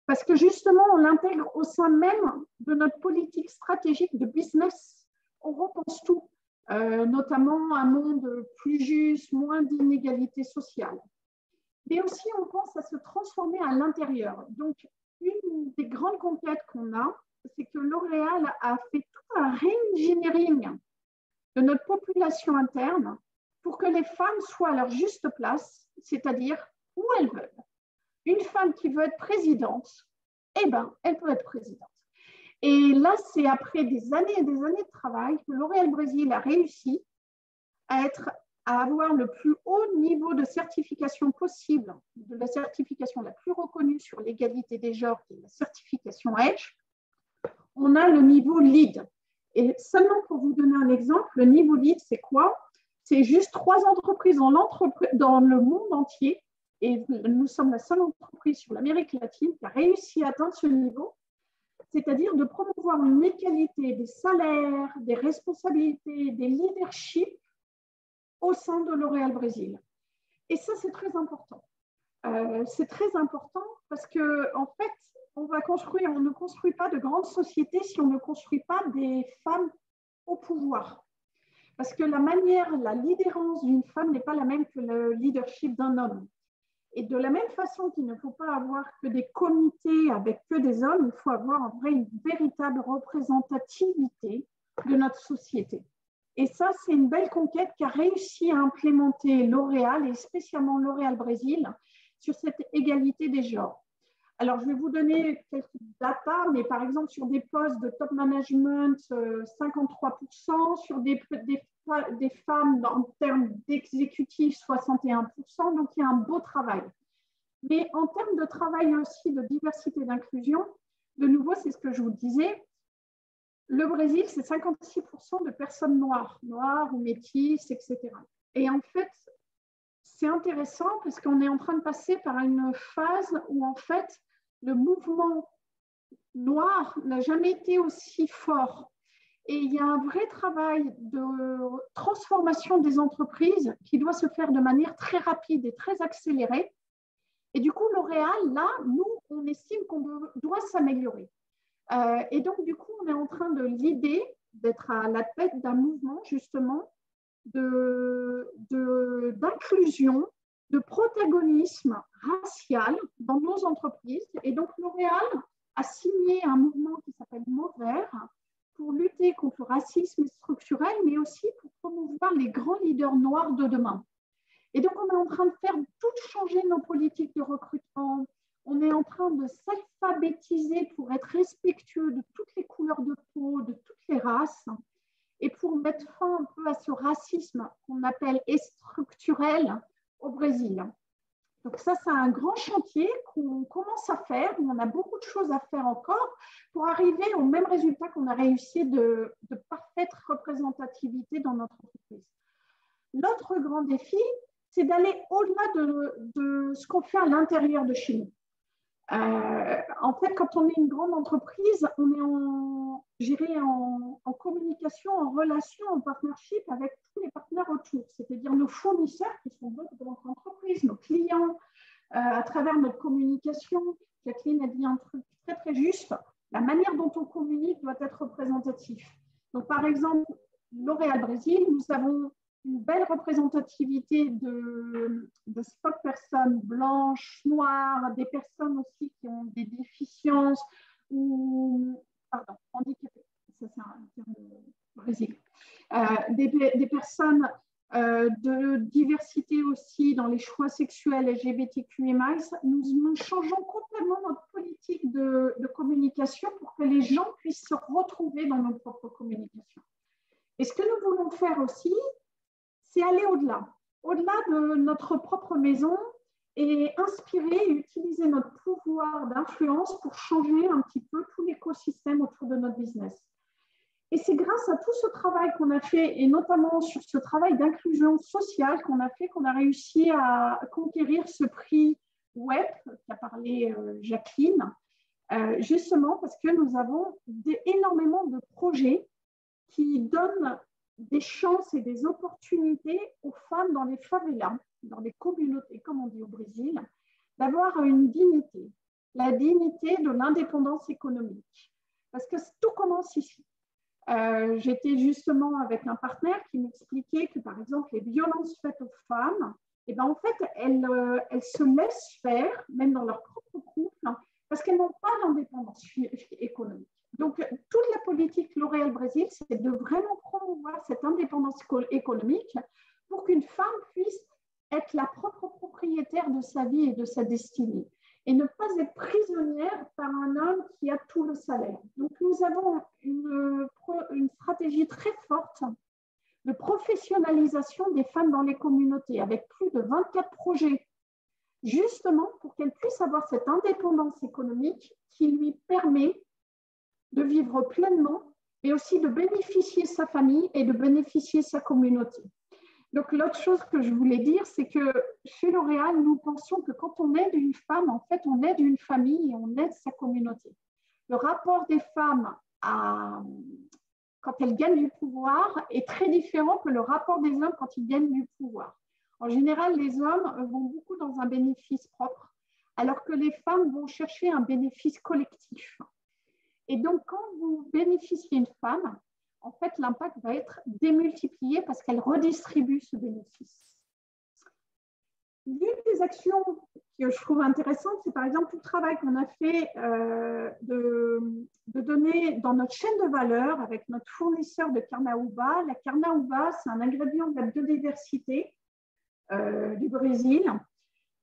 Speaker 3: Parce que justement, on l'intègre au sein même de notre politique stratégique de business. On repense tout, notamment un monde plus juste, moins d'inégalités sociales. Mais aussi, on pense à se transformer à l'intérieur. Donc, une des grandes conquêtes qu'on a, c'est que L'Oréal a fait tout un re-engineering de notre population interne pour que les femmes soient à leur juste place, c'est-à-dire où elles veulent. Une femme qui veut être présidente, eh ben, elle peut être présidente. Et là, c'est après des années et des années de travail que L'Oréal Brésil a réussi à avoir le plus haut niveau de certification possible, de la certification la plus reconnue sur l'égalité des genres, qui est la certification EDGE. On a le niveau LEED. Et seulement pour vous donner un exemple, le niveau LEED, c'est quoi? C'est juste 3 entreprises dans le monde entier, et nous sommes la seule entreprise sur l'Amérique latine qui a réussi à atteindre ce niveau, c'est-à-dire de promouvoir une égalité des salaires, des responsabilités, des leaderships au sein de L'Oréal Brésil. Et ça, c'est très important. C'est très important parce qu'en fait, on ne construit pas de grandes sociétés si on ne construit pas des femmes au pouvoir. Parce que la leaderance d'une femme n'est pas la même que le leadership d'un homme. Et de la même façon qu'il ne faut pas avoir que des comités avec que des hommes, il faut avoir en vrai une véritable représentativité de notre société. Et ça, c'est une belle conquête qu'a réussi à implémenter L'Oréal et spécialement L'Oréal Brésil sur cette égalité des genres. Alors, je vais vous donner quelques data, mais par exemple, sur des postes de top management, 53%, sur des femmes en termes d'exécutifs, 61%, donc il y a un beau travail. Mais en termes de travail aussi de diversité et d'inclusion, de nouveau, c'est ce que je vous disais, le Brésil, c'est 56% de personnes noires ou métisses, etc. Et en fait, c'est intéressant parce qu'on est en train de passer par une phase où en fait, le mouvement noir n'a jamais été aussi fort. Et il y a un vrai travail de transformation des entreprises qui doit se faire de manière très rapide et très accélérée. Et du coup, L'Oréal, là, nous, on estime qu'on doit s'améliorer. Et donc, du coup, on est en train de l'idée d'être à la tête d'un mouvement, justement, d'inclusion, de protagonisme racial dans nos entreprises. Et donc, L'Oréal a signé un mouvement qui s'appelle Mot Vert pour lutter contre le racisme structurel, mais aussi pour promouvoir les grands leaders noirs de demain. Et donc, on est en train de faire tout changer nos politiques de recrutement. On est en train de s'alphabétiser pour être respectueux de toutes les couleurs de peau, de toutes les races, et pour mettre fin un peu à ce racisme qu'on appelle structurel au Brésil. Donc ça, c'est un grand chantier qu'on commence à faire, où on a beaucoup de choses à faire encore pour arriver au même résultat qu'on a réussi de parfaite représentativité dans notre entreprise. L'autre grand défi, c'est d'aller au-delà de ce qu'on fait à l'intérieur de chez nous. En fait, quand on est une grande entreprise, on est en communication, en relation, en partnership avec tous les partenaires autour, c'est-à-dire nos fournisseurs qui sont d'autres grandes entreprises, nos clients, à travers notre communication. Jacqueline a dit un truc très, très juste. La manière dont on communique doit être représentative. Donc, par exemple, L'Oréal Brésil, nous avons une belle représentativité de spokespersones blanches, noires, des personnes aussi qui ont des déficiences ou, handicapées, ça c'est un terme Brésil, des personnes de diversité aussi dans les choix sexuels LGBTQI+. Nous changeons complètement notre politique de communication pour que les gens puissent se retrouver dans nos propres communications. Et ce que nous voulons faire aussi, c'est aller au-delà de notre propre maison et inspirer et utiliser notre pouvoir d'influence pour changer un petit peu tout l'écosystème autour de notre business. Et c'est grâce à tout ce travail qu'on a fait, et notamment sur ce travail d'inclusion sociale qu'on a fait, qu'on a réussi à conquérir ce prix web qu'a parlé Jacqueline, justement parce que nous avons énormément de projets qui donnent des chances et des opportunités aux femmes dans les favelas, dans les communautés, comme on dit au Brésil, d'avoir une dignité, la dignité de l'indépendance économique. Parce que tout commence ici. J'étais justement avec un partenaire qui m'expliquait que, par exemple, les violences faites aux femmes, eh ben, en fait, elles se laissent faire, même dans leur propre couple, parce qu'elles n'ont pas d'indépendance économique. Donc, toute la politique L'Oréal Brésil, c'est de vraiment promouvoir cette indépendance économique pour qu'une femme puisse être la propre propriétaire de sa vie et de sa destinée et ne pas être prisonnière par un homme qui a tout le salaire. Donc, nous avons une stratégie très forte de professionnalisation des femmes dans les communautés avec plus de 24 projets, justement pour qu'elles puissent avoir cette indépendance économique qui lui permet de vivre pleinement, mais aussi de bénéficier sa famille et de bénéficier sa communauté. Donc, l'autre chose que je voulais dire, c'est que chez L'Oréal, nous pensons que quand on aide une femme, en fait, on aide une famille et on aide sa communauté. Le rapport des femmes quand elles gagnent du pouvoir est très différent que le rapport des hommes quand ils gagnent du pouvoir. En général, les hommes vont beaucoup dans un bénéfice propre, alors que les femmes vont chercher un bénéfice collectif. Et donc, quand vous bénéficiez une femme, en fait, l'impact va être démultiplié parce qu'elle redistribue ce bénéfice. L'une des actions que je trouve intéressante, c'est par exemple tout le travail qu'on a fait de donner dans notre chaîne de valeur avec notre fournisseur de carnaúba. La carnaúba, c'est un ingrédient de la biodiversité du Brésil.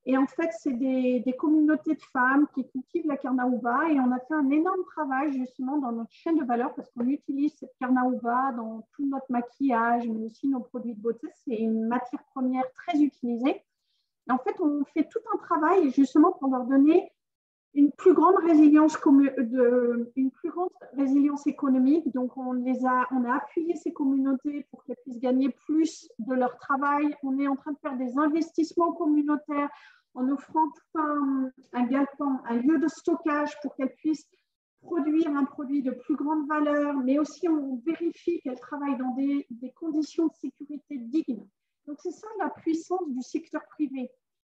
Speaker 3: Et en fait, c'est des communautés de femmes qui cultivent la carnaúba et on a fait un énorme travail justement dans notre chaîne de valeur parce qu'on utilise cette carnaúba dans tout notre maquillage, mais aussi nos produits de beauté. C'est une matière première très utilisée. Et en fait, on fait tout un travail justement pour leur donner une plus grande résilience, économique. Donc, on a appuyé ces communautés pour qu'elles puissent gagner plus de leur travail. On est en train de faire des investissements communautaires en offrant tout un galpin, un lieu de stockage pour qu'elles puissent produire un produit de plus grande valeur, mais aussi on vérifie qu'elles travaillent dans des conditions de sécurité dignes. Donc, c'est ça la puissance du secteur privé.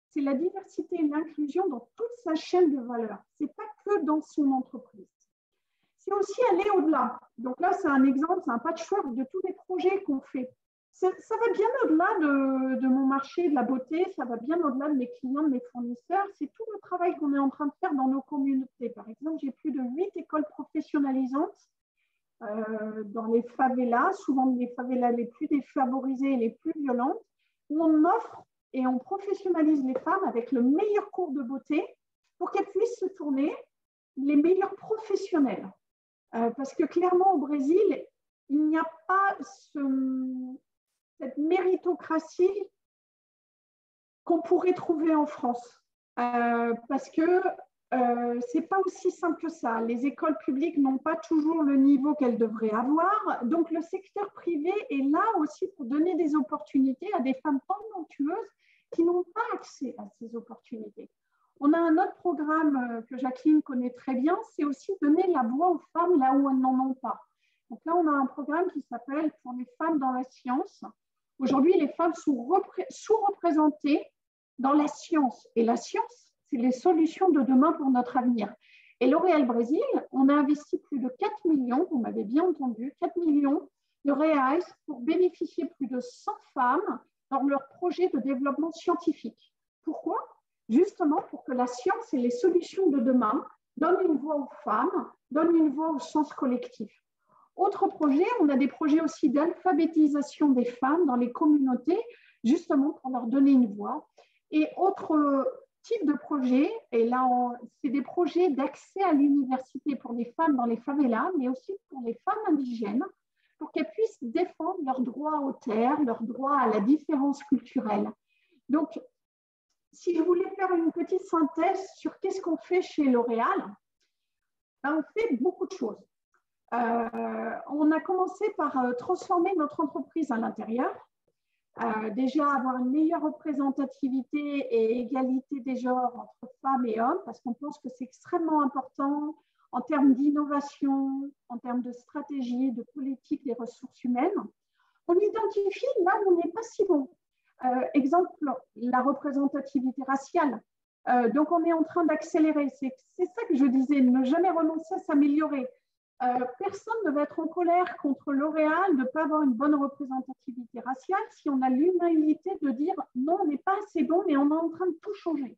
Speaker 3: C'est la diversité et l'inclusion dans toute sa chaîne de valeur. Ce n'est pas que dans son entreprise. C'est aussi aller au-delà. Donc là, c'est un exemple, c'est un patchwork de tous les projets qu'on fait. Ça va bien au-delà de mon marché de la beauté, ça va bien au-delà de mes clients, de mes fournisseurs. C'est tout le travail qu'on est en train de faire dans nos communautés. Par exemple, j'ai plus de 8 écoles professionnalisantes dans les favelas, souvent les favelas les plus défavorisées et les plus violentes, où on offre et on professionnalise les femmes avec le meilleur cours de beauté pour qu'elles puissent se tourner les meilleurs professionnels. Parce que clairement, au Brésil, il n'y a pas cette méritocratie qu'on pourrait trouver en France. Parce que ce n'est pas aussi simple que ça. Les écoles publiques n'ont pas toujours le niveau qu'elles devraient avoir. Donc, le secteur privé est là aussi pour donner des opportunités à des femmes talentueuses qui n'ont pas accès à ces opportunités. On a un autre programme que Jacqueline connaît très bien, c'est aussi donner la voix aux femmes là où elles n'en ont pas. Donc là, on a un programme qui s'appelle « Pour les femmes dans la science ». Aujourd'hui, les femmes sont sous-représentées dans la science. Et la science, c'est les solutions de demain pour notre avenir. Et L'Oréal Brésil, on a investi plus de 4 millions, vous m'avez bien entendu, 4 millions de reais pour bénéficier plus de 100 femmes dans leur projet de développement scientifique. Pourquoi ? Justement pour que la science et les solutions de demain donnent une voix aux femmes, donnent une voix au sens collectif. Autre projet, on a des projets aussi d'alphabétisation des femmes dans les communautés, justement pour leur donner une voix. Et autre type de projet, et là, c'est des projets d'accès à l'université pour les femmes dans les favelas, mais aussi pour les femmes indigènes, pour qu'elles puissent défendre leurs droits aux terres, leurs droits à la différence culturelle. Donc, si je voulais faire une petite synthèse sur qu'est-ce qu'on fait chez L'Oréal, ben, on fait beaucoup de choses. On a commencé par transformer notre entreprise à l'intérieur. Déjà avoir une meilleure représentativité et égalité des genres entre femmes et hommes, parce qu'on pense que c'est extrêmement important en termes d'innovation, en termes de stratégie, de politique des ressources humaines. On identifie là où on n'est pas si bon. Exemple, la représentativité raciale. Donc, on est en train d'accélérer. C'est ça que je disais, ne jamais renoncer à s'améliorer. Personne ne va être en colère contre L'Oréal de ne pas avoir une bonne représentativité raciale si on a l'humilité de dire non, on n'est pas assez bon, mais on est en train de tout changer.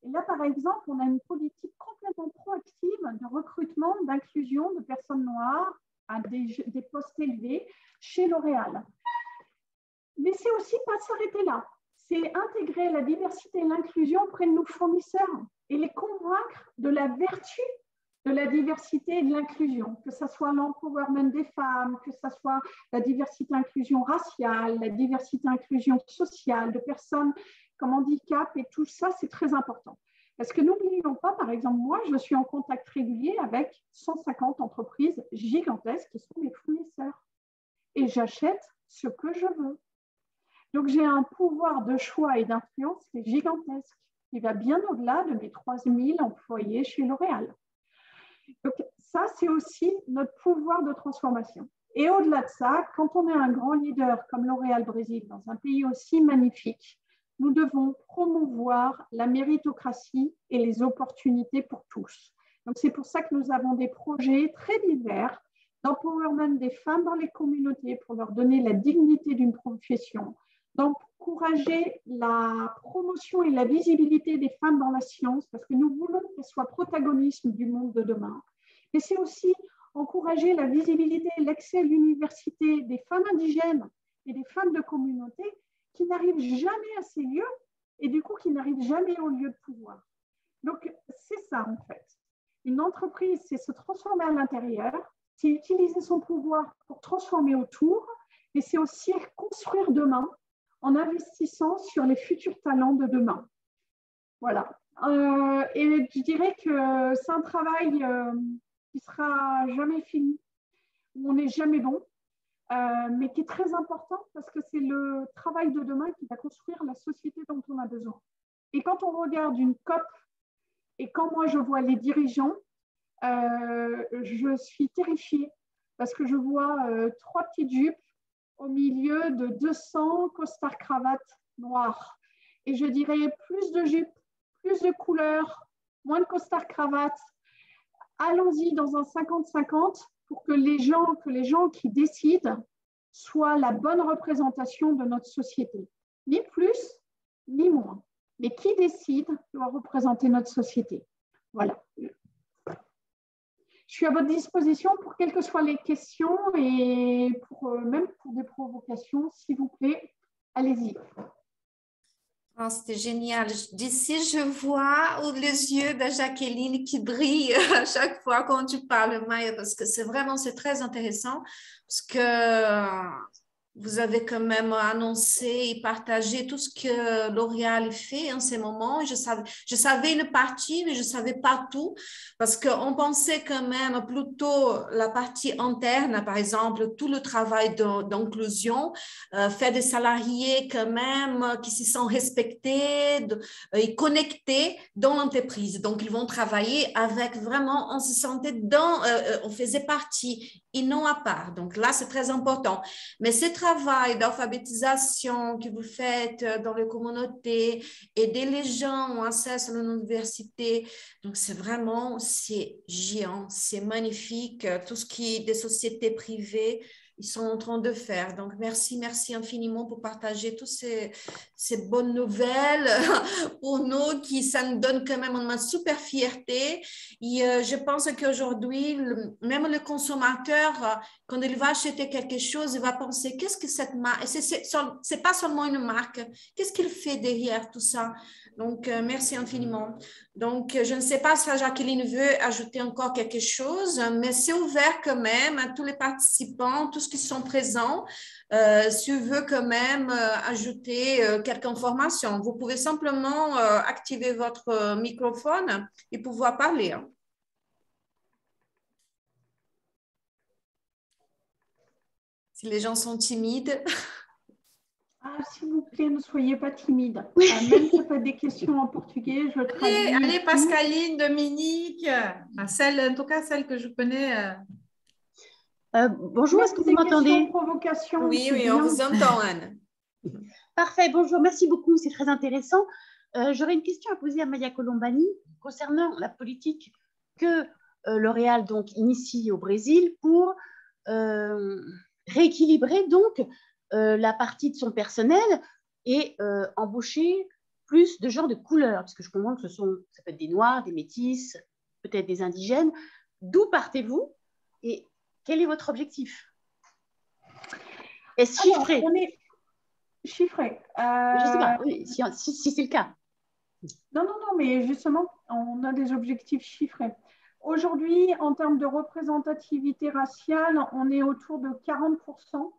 Speaker 3: Et là, par exemple, on a une politique complètement proactive de recrutement, d'inclusion de personnes noires à des postes élevés chez L'Oréal. Mais c'est aussi pas s'arrêter là. C'est intégrer la diversité et l'inclusion auprès de nos fournisseurs et les convaincre de la vertu de la diversité et de l'inclusion, que ce soit l'empowerment des femmes, que ce soit la diversité et inclusion raciale, la diversité et inclusion sociale de personnes comme handicap, et tout ça, c'est très important. Parce que n'oublions pas, par exemple, moi, je suis en contact régulier avec 150 entreprises gigantesques qui sont mes fournisseurs. Et j'achète ce que je veux. Donc, j'ai un pouvoir de choix et d'influence qui est gigantesque, qui va bien au-delà de mes 3000 employés chez L'Oréal. Donc, ça, c'est aussi notre pouvoir de transformation. Et au-delà de ça, quand on est un grand leader comme L'Oréal Brésil, dans un pays aussi magnifique, nous devons promouvoir la méritocratie et les opportunités pour tous. Donc, c'est pour ça que nous avons des projets très divers d'empowerment des femmes dans les communautés pour leur donner la dignité d'une profession, d'encourager la promotion et la visibilité des femmes dans la science, parce que nous voulons qu'elles soient protagonistes du monde de demain. Mais c'est aussi encourager la visibilité et l'accès à l'université des femmes indigènes et des femmes de communauté qui n'arrivent jamais à ces lieux et du coup qui n'arrivent jamais au lieu de pouvoir. Donc, c'est ça en fait. Une entreprise, c'est se transformer à l'intérieur, c'est utiliser son pouvoir pour transformer autour, et c'est aussi construire demain en investissant sur les futurs talents de demain. Voilà. Et je dirais que c'est un travail qui ne sera jamais fini, où on n'est jamais bon, mais qui est très important parce que c'est le travail de demain qui va construire la société dont on a besoin. Et quand on regarde une COP, et quand moi je vois les dirigeants, je suis terrifiée parce que je vois 3 petites jupes au milieu de 200 costards cravates noirs. Et je dirais plus de jupes, plus de couleurs, moins de costards cravates. Allons-y dans un 50-50 pour que les gens qui décident soient la bonne représentation de notre société. Ni plus, ni moins. Mais qui décide doit représenter notre société. Voilà. Je suis à votre disposition pour quelles que soient les questions et même pour des provocations, s'il vous plaît, allez-y.
Speaker 1: Oh, c'était génial. D'ici, je vois les yeux de Jacqueline qui brillent à chaque fois quand tu parles, Maya, parce que c'est très intéressant, parce que vous avez quand même annoncé et partagé tout ce que L'Oréal fait en ces moments. Je savais une partie, mais je ne savais pas tout, parce qu'on pensait quand même plutôt la partie interne, par exemple, tout le travail d'inclusion, faire des salariés quand même qui se sont respectés et connectés dans l'entreprise. Donc, ils vont travailler avec vraiment, on se sentait on faisait partie et non à part. Donc là, c'est très important. Mais ce travail d'alphabétisation que vous faites dans les communautés, aider les gens à accès à l'université, donc c'est géant, c'est magnifique. Tout ce qui est des sociétés privées, ils sont en train de faire. Donc, merci infiniment pour partager toutes ces bonnes nouvelles pour nous, ça nous donne quand même une super fierté. Et je pense qu'aujourd'hui, même le consommateur, quand il va acheter quelque chose, il va penser, qu'est-ce que cette marque, c'est pas seulement une marque, qu'est-ce qu'il fait derrière tout ça? Donc, merci infiniment. Donc, je ne sais pas si Jacqueline veut ajouter encore quelque chose, mais c'est ouvert quand même à tous les participants, tous ceux qui sont présents. Si tu veux quand même ajouter quelques informations, vous pouvez simplement activer votre microphone et pouvoir parler. Hein. Si les gens sont timides.
Speaker 3: Ah, s'il vous plaît, ne soyez pas timide. Même si ça peut être des questions en portugais, je traduis.
Speaker 2: Allez, Pascaline, Dominique, en tout cas celle que je connais.
Speaker 4: Bonjour, est-ce que vous m'entendez?
Speaker 1: Oui, on vous entend, Anne.
Speaker 4: Parfait, bonjour, merci beaucoup, c'est très intéressant. J'aurais une question à poser à Maya Colombani concernant la politique que L'Oréal donc initie au Brésil pour rééquilibrer donc la partie de son personnel et embaucher plus de gens de couleur, parce que je comprends que ça peut être des Noirs, des Métis, peut-être des Indigènes. D'où partez-vous et quel est votre objectif? Est-ce chiffré?
Speaker 3: On est chiffré.
Speaker 4: Je ne sais pas, oui, si c'est le cas.
Speaker 3: Non, mais justement, on a des objectifs chiffrés. Aujourd'hui, en termes de représentativité raciale, on est autour de 40%,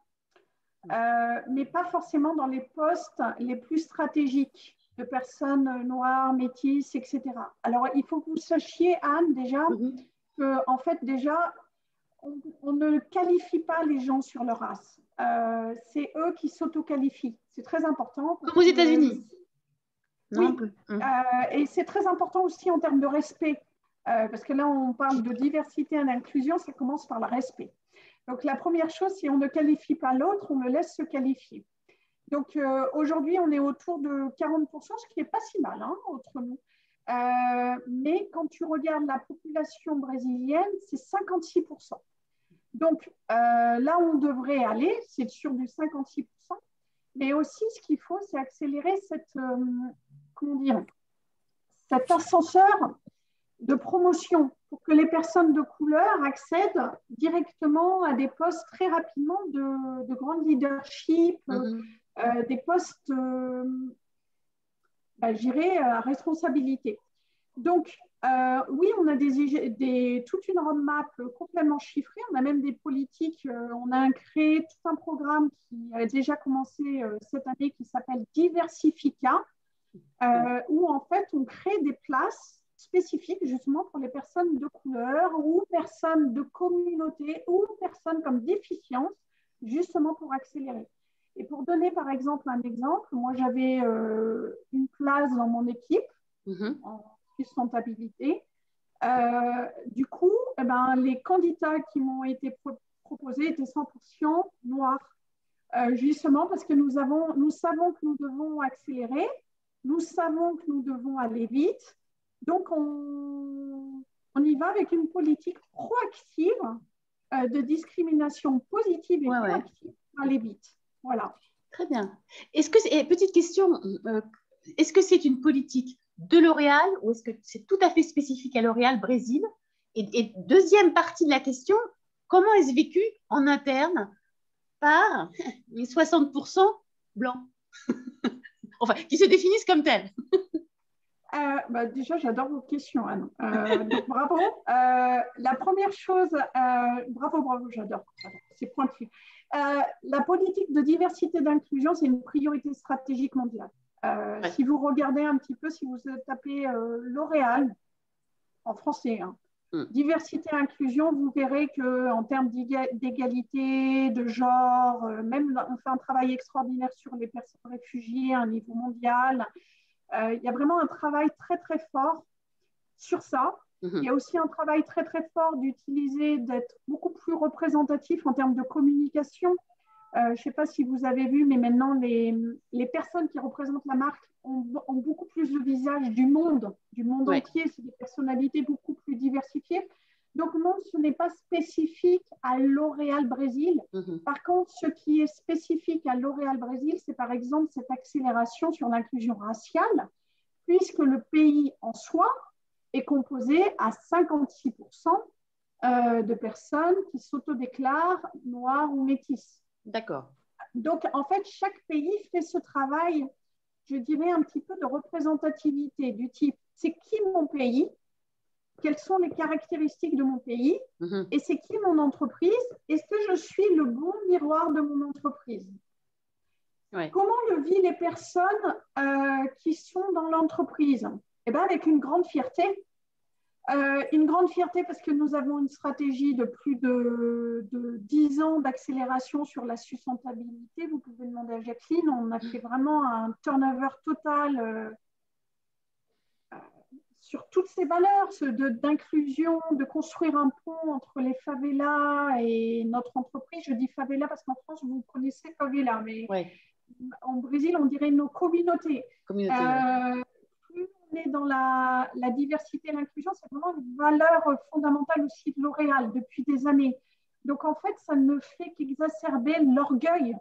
Speaker 3: mais pas forcément dans les postes les plus stratégiques de personnes noires, métisses, etc. Alors, il faut que vous sachiez, Anne, déjà, qu'en fait, déjà, on ne qualifie pas les gens sur leur race. C'est eux qui s'auto-qualifient. C'est très important.
Speaker 4: Comme aux États-Unis.
Speaker 3: Oui, et c'est très important aussi en termes de respect, parce que là, on parle de diversité et d'inclusion, ça commence par le respect. Donc, la première chose, si on ne qualifie pas l'autre, on le laisse se qualifier. Donc, aujourd'hui, on est autour de 40%, ce qui n'est pas si mal, hein, entre nous. Mais quand tu regardes la population brésilienne, c'est 56%. Donc, là où on devrait aller, c'est sur du 56%. Mais aussi, ce qu'il faut, c'est accélérer cet ascenseur de promotion pour que les personnes de couleur accèdent directement à des postes très rapidement de grand leadership, des postes, je dirais, à responsabilité. Donc, oui, on a toute une roadmap complètement chiffrée. On a même des politiques. On a créé tout un programme qui a déjà commencé cette année qui s'appelle Diversifica, où en fait, on crée des places spécifiques justement pour les personnes de couleur ou personnes de communauté ou personnes comme déficience, justement pour accélérer. Et pour donner par exemple un exemple, moi j'avais une place dans mon équipe en sustentabilité. Du coup, les candidats qui m'ont été proposés étaient 100% noirs, justement parce que nous savons que nous devons accélérer, nous savons que nous devons aller vite, donc on y va avec une politique proactive de discrimination positive et proactive pour aller vite. Voilà.
Speaker 4: Très bien. Petite question, est-ce que c'est une politique de L'Oréal ou est-ce que c'est tout à fait spécifique à L'Oréal Brésil? Et deuxième partie de la question, comment est-ce vécu en interne par les 60% blancs? enfin, qui se définissent comme tels.
Speaker 3: Déjà, j'adore vos questions, Anne. Donc, bravo. La première chose, bravo, j'adore. C'est pointu. La politique de diversité et d'inclusion, c'est une priorité stratégique mondiale.
Speaker 4: Ouais.
Speaker 3: Si vous regardez un petit peu, si vous tapez L'Oréal, en français, hein, diversité et inclusion, vous verrez qu'en termes d'égalité, de genre, même on fait un travail extraordinaire sur les personnes réfugiées à un niveau mondial. Il y a vraiment un travail très, très fort sur ça. Il y a aussi un travail très, très fort d'être beaucoup plus représentatif en termes de communication. Je ne sais pas si vous avez vu, mais maintenant, les personnes qui représentent la marque ont beaucoup plus le visage du monde entier. C'est des personnalités beaucoup plus diversifiées. Donc, non, ce n'est pas spécifique à L'Oréal Brésil. Par contre, ce qui est spécifique à L'Oréal Brésil, c'est par exemple cette accélération sur l'inclusion raciale, puisque le pays en soi est composé à 56% de personnes qui s'autodéclarent noires ou métisses.
Speaker 4: D'accord.
Speaker 3: Donc, en fait, chaque pays fait ce travail, je dirais, un petit peu de représentativité du type, c'est qui mon pays ? Quelles sont les caractéristiques de mon pays et c'est qui mon entreprise? Est-ce que je suis le bon miroir de mon entreprise? Comment le vivent les personnes qui sont dans l'entreprise? Eh bien, avec une grande fierté. Une grande fierté parce que nous avons une stratégie de plus de 10 ans d'accélération sur la sustentabilité. Vous pouvez demander à Jacqueline, on a fait vraiment un turnover total sur toutes ces valeurs d'inclusion, de construire un pont entre les favelas et notre entreprise. Je dis favela parce qu'en France, vous connaissez favela, mais en Brésil, on dirait nos communautés. Plus on est dans la diversité et l'inclusion, c'est vraiment une valeur fondamentale aussi de L'Oréal depuis des années. Donc, en fait, ça ne fait qu'exacerber l'orgueil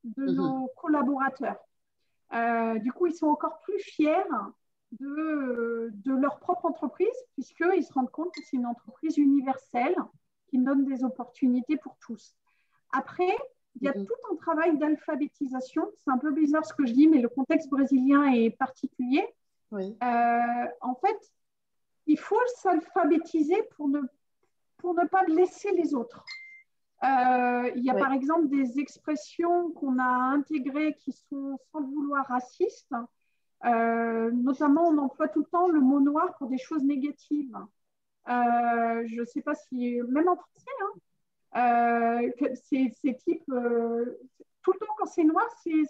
Speaker 3: de nos collaborateurs. Du coup, ils sont encore plus fiers de leur propre entreprise, puisqu'ils se rendent compte que c'est une entreprise universelle qui donne des opportunités pour tous. Après, il y a tout un travail d'alphabétisation. C'est un peu bizarre ce que je dis, mais le contexte brésilien est particulier. En fait, il faut s'alphabétiser pour ne pas blesser les autres. Il y a par exemple des expressions qu'on a intégrées qui sont, sans le vouloir, racistes. Notamment, on emploie tout le temps le mot noir pour des choses négatives. Je ne sais pas si, même en français, c'est type, tout le temps quand c'est noir, c'est...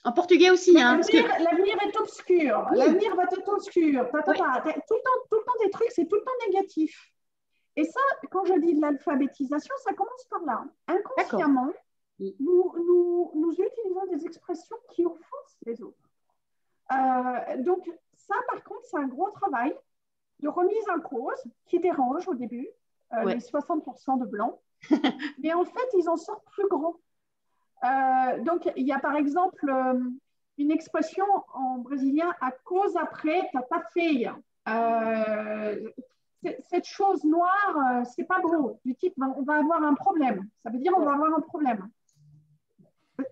Speaker 4: En portugais aussi.
Speaker 3: L'avenir est obscur, l'avenir va être obscur. Tout le temps des trucs, c'est tout le temps négatif. Et ça, quand je dis de l'alphabétisation, ça commence par là. Inconsciemment, nous utilisons des expressions qui offensent les autres. Donc, ça, par contre, c'est un gros travail de remise en cause qui dérange au début, les 60% de blancs. Mais en fait, ils en sortent plus grands. Donc, il y a par exemple une expression en brésilien, à cause après, t'as pas fait. Cette chose noire, c'est pas beau. Du type, on va avoir un problème. Ça veut dire on va avoir un problème.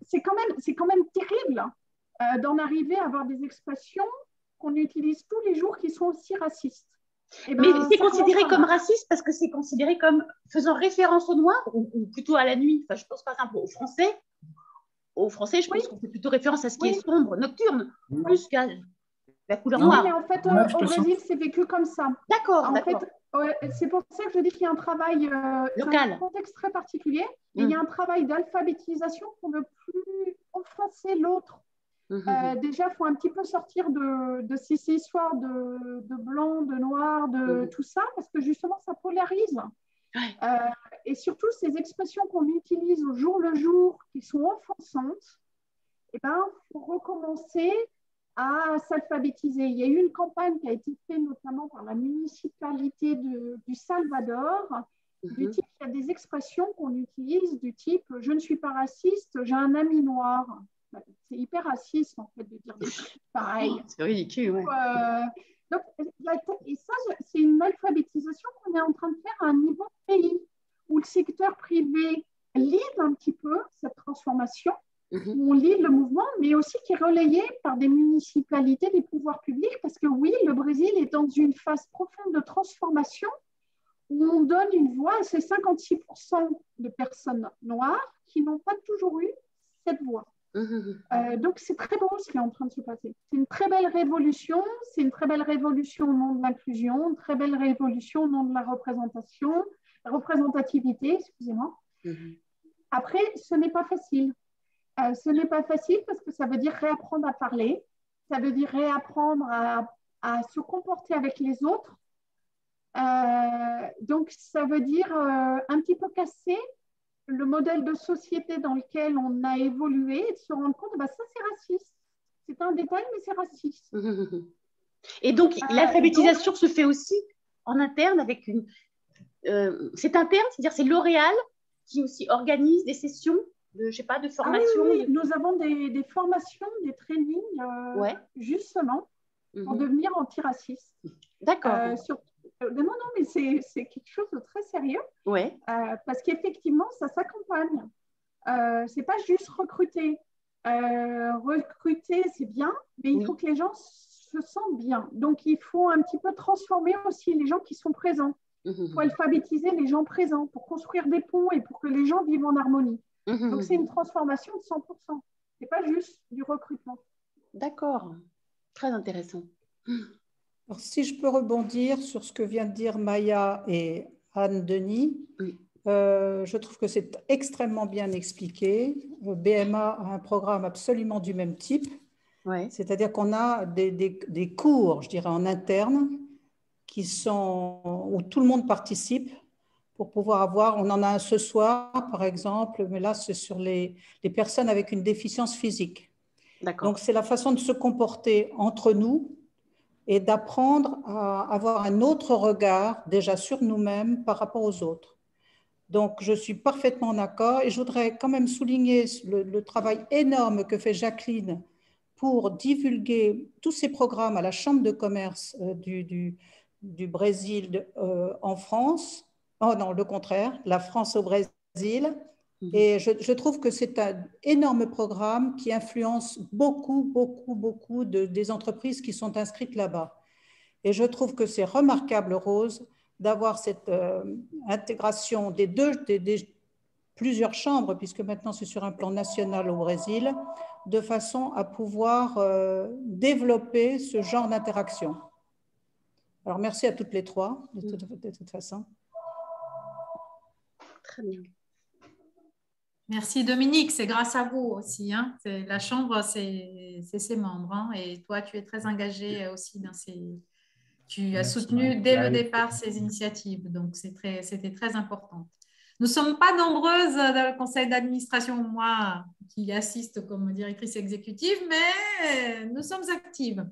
Speaker 3: C'est quand même terrible d'en arriver à avoir des expressions qu'on utilise tous les jours qui sont aussi racistes.
Speaker 4: Mais c'est considéré comme raciste parce que c'est considéré comme faisant référence au noir ou plutôt à la nuit. Enfin, je pense par exemple aux Français. Aux Français, je pense qu'on fait plutôt référence à ce qui est sombre, nocturne, plus qu'à la couleur noire.
Speaker 3: Mais en fait, au Brésil, c'est vécu comme ça.
Speaker 4: D'accord.
Speaker 3: C'est pour ça que je dis qu'il y a un travail local, un contexte très particulier, et il y a un travail d'alphabétisation pour ne plus offenser l'autre. Déjà, il faut un petit peu sortir de ces histoires de blanc, de noir, de tout ça, parce que justement, ça polarise. Et surtout, ces expressions qu'on utilise au jour le jour, qui sont offensantes, il faut recommencer à s'alphabétiser. Il y a eu une campagne qui a été faite notamment par la municipalité du Salvador, du type, il y a des expressions qu'on utilise du type « je ne suis pas raciste, j'ai un ami noir ». C'est hyper raciste, en fait, de dire des trucs pareils.
Speaker 4: C'est ridicule,
Speaker 3: Donc, et ça, c'est une alphabétisation qu'on est en train de faire à un niveau pays, où le secteur privé lead un petit peu cette transformation. où on lead le mouvement, mais aussi qui est relayé par des municipalités, des pouvoirs publics, parce que oui, le Brésil est dans une phase profonde de transformation où on donne une voix à ces 56% de personnes noires qui n'ont pas toujours eu cette voix. Donc, c'est très beau ce qui est en train de se passer. C'est une très belle révolution. C'est une très belle révolution au nom de l'inclusion, une très belle révolution au nom de la représentativité, excusez-moi. Après, ce n'est pas facile. Ce n'est pas facile parce que ça veut dire réapprendre à parler, ça veut dire réapprendre à se comporter avec les autres. Donc, ça veut dire un petit peu casser le modèle de société dans lequel on a évolué et de se rendre compte, bah, ça c'est raciste. C'est un détail, mais c'est raciste.
Speaker 4: Et donc, l'alphabétisation se fait aussi en interne avec une... c'est interne, c'est-à-dire c'est L'Oréal qui aussi organise des sessions de, je sais pas, de formation.
Speaker 3: Oui. Nous avons des formations, des trainings, justement, pour devenir antiraciste.
Speaker 4: D'accord.
Speaker 3: Non, mais c'est quelque chose de très sérieux. Parce qu'effectivement, ça s'accompagne. C'est pas juste recruter. Recruter, c'est bien, mais il faut que les gens se sentent bien. Donc, il faut un petit peu transformer aussi les gens qui sont présents. Il faut alphabétiser les gens présents pour construire des ponts et pour que les gens vivent en harmonie. Donc, c'est une transformation de 100%. C'est pas juste du recrutement.
Speaker 4: D'accord. Très intéressant.
Speaker 5: Alors, si je peux rebondir sur ce que vient de dire Maya et Anne-Denis, je trouve que c'est extrêmement bien expliqué. BMA a un programme absolument du même type, c'est-à-dire qu'on a des cours, je dirais, en interne, où tout le monde participe pour pouvoir avoir, on en a un ce soir par exemple, mais là c'est sur les personnes avec une déficience physique. Donc c'est la façon de se comporter entre nous, et d'apprendre à avoir un autre regard déjà sur nous-mêmes par rapport aux autres. Donc, je suis parfaitement d'accord et je voudrais quand même souligner le travail énorme que fait Jacqueline pour divulguer tous ces programmes à la Chambre de commerce du Brésil en France. Oh non, le contraire, la France au Brésil. Et je trouve que c'est un énorme programme qui influence beaucoup des entreprises qui sont inscrites là-bas. Et je trouve que c'est remarquable, Rose, d'avoir cette intégration des plusieurs chambres, puisque maintenant c'est sur un plan national au Brésil, de façon à pouvoir développer ce genre d'interaction. Alors, merci à toutes les trois, de toute façon.
Speaker 4: Très bien.
Speaker 2: Merci Dominique, c'est grâce à vous aussi. Hein. La Chambre, c'est ses membres. Hein. Et toi, tu es très engagé aussi dans ces... Tu as soutenu dès le départ ces initiatives, donc c'était très important. Nous ne sommes pas nombreuses dans le conseil d'administration, moi, qui assiste comme directrice exécutive, mais nous sommes actives.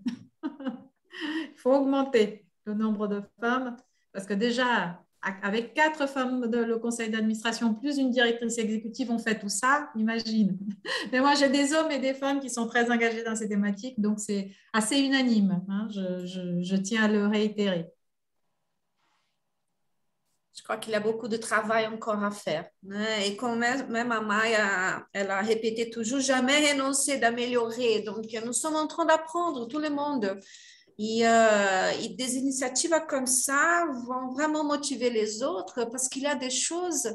Speaker 2: Il faut augmenter le nombre de femmes, parce que déjà, avec 4 femmes dans le conseil d'administration, plus une directrice exécutive, on fait tout ça, imagine. Mais moi, j'ai des hommes et des femmes qui sont très engagés dans ces thématiques, donc c'est assez unanime. Hein, je tiens à le réitérer.
Speaker 1: Je crois qu'il y a beaucoup de travail encore à faire. Né? Et comme même Amaya, elle a répété toujours, jamais renoncer d'améliorer. Donc, nous sommes en train d'apprendre, tout le monde. Et des initiatives comme ça vont vraiment motiver les autres parce qu'il y a des choses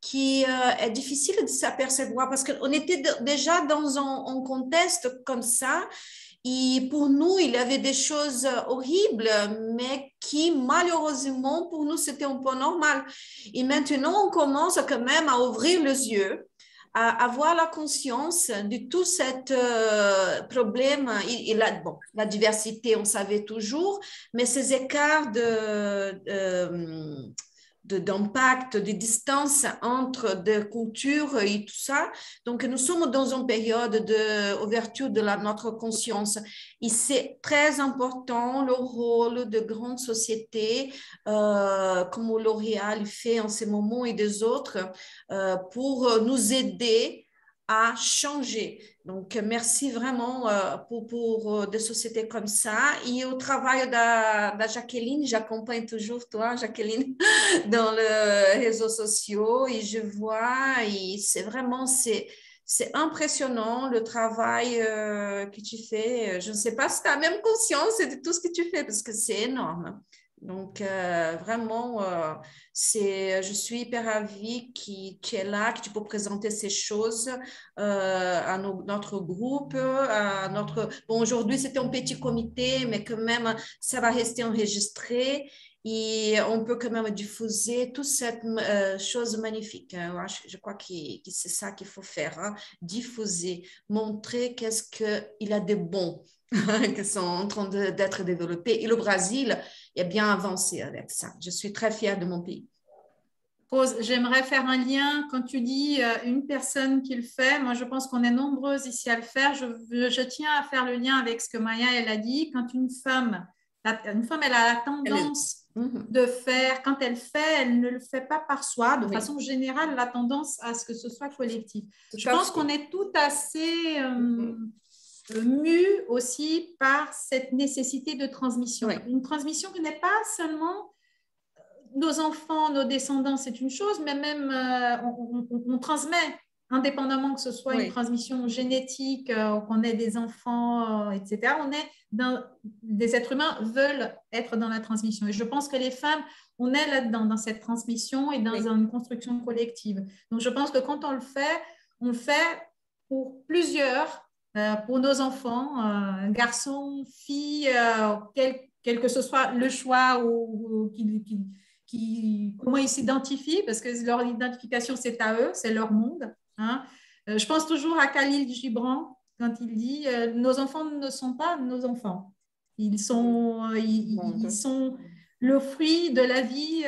Speaker 1: qui est difficile de s'apercevoir parce qu'on était déjà dans un contexte comme ça. Et pour nous, il y avait des choses horribles, mais qui, malheureusement, pour nous, c'était un peu normal. Et maintenant, on commence quand même à ouvrir les yeux, à avoir la conscience de tout ce problème. Et la diversité, on savait toujours, mais ces écarts d'impact, de distance entre des cultures et tout ça. Donc, nous sommes dans une période d'ouverture de notre conscience. Et c'est très important le rôle de grandes sociétés comme L'Oréal fait en ce moment et des autres pour nous aider à changer. Donc, merci vraiment pour des sociétés comme ça. Et au travail de Jacqueline, j'accompagne toujours toi, Jacqueline, dans les réseaux sociaux et je vois, et c'est vraiment, c'est c'est impressionnant le travail que tu fais. Je ne sais pas si tu as même conscience de tout ce que tu fais parce que c'est énorme. Donc, vraiment, je suis hyper ravie que tu es là, que tu peux présenter ces choses à notre groupe. Bon, aujourd'hui, c'était un petit comité, mais quand même, ça va rester enregistré. Et on peut quand même diffuser toute cette chose magnifique. Je crois que c'est ça qu'il faut faire, hein? Diffuser, montrer qu'est-ce qu'il a de bon qui sont en train d'être développés. Et le Brésil est bien avancé avec ça. Je suis très fière de mon pays.
Speaker 2: Rose, j'aimerais faire un lien. Quand tu dis une personne qui le fait, moi je pense qu'on est nombreuses ici à le faire. Je tiens à faire le lien avec ce que Maya elle a dit. Quand une femme elle a la tendance de faire, quand elle fait, elle ne le fait pas par soi. De façon générale, la tendance à ce que ce soit collectif. Je pense qu'on est tout assez mus aussi par cette nécessité de transmission. Une transmission qui n'est pas seulement nos enfants, nos descendants, c'est une chose, mais même on transmet indépendamment que ce soit une transmission génétique, qu'on ait des enfants, etc. Des êtres humains veulent être dans la transmission. Et je pense que les femmes, on est là-dedans, dans cette transmission et dans une construction collective. Donc, je pense que quand on le fait pour plusieurs, pour nos enfants, garçons, filles, quel que ce soit le choix ou comment ils s'identifient, parce que leur identification, c'est à eux, c'est leur monde. Hein. Je pense toujours à Khalil Gibran quand il dit nos enfants ne sont pas nos enfants. Ils sont le fruit de la vie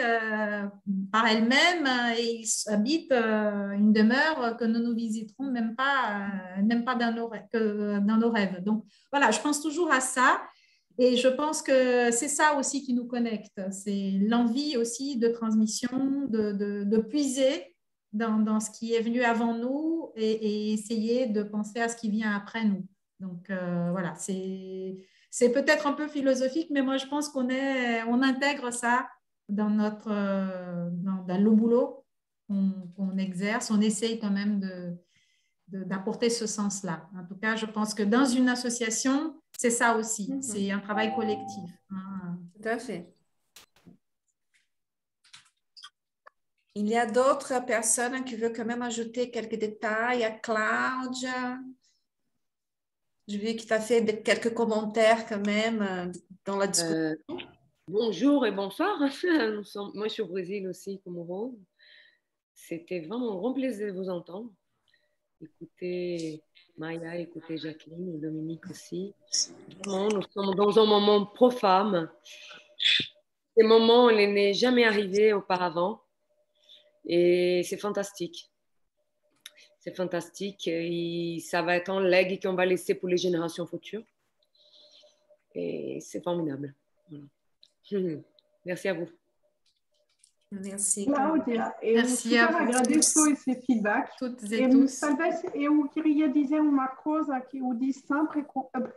Speaker 2: par elle-même et ils habitent une demeure que nous visiterons même pas dans nos rêves. Donc voilà, je pense toujours à ça. Et je pense que c'est ça aussi qui nous connecte. C'est l'envie aussi de transmission, de puiser dans ce qui est venu avant nous et essayer de penser à ce qui vient après nous. Donc, voilà, c'est peut-être un peu philosophique, mais moi, je pense qu'on intègre ça dans le boulot qu'on exerce. On essaye quand même d'apporter ce sens-là. En tout cas, je pense que dans une association, c'est ça aussi. C'est un travail collectif. Hein.
Speaker 1: Tout à fait. Il y a d'autres personnes qui veulent quand même ajouter quelques détails. À Claudia, je vu que tu as fait quelques commentaires quand même dans la discussion.
Speaker 6: Bonjour et bonsoir. Moi, je suis au Brésil aussi, comme Rose. C'était vraiment un grand plaisir de vous entendre. Écoutez Maya, écoutez Jacqueline et Dominique aussi. Vraiment, nous sommes dans un moment pro-femme. Ces moments, il n'est jamais arrivé auparavant. Et c'est fantastique. C'est fantastique. Et ça va être un legs qu'on va laisser pour les générations futures. Et c'est formidable. Voilà. Merci à vous.
Speaker 1: Merci.
Speaker 3: Claudia,
Speaker 2: Merci
Speaker 3: super agradeço esse feedback.
Speaker 2: Toutes et tous.
Speaker 3: Talvez eu queria dizer uma coisa que eu disse sempre.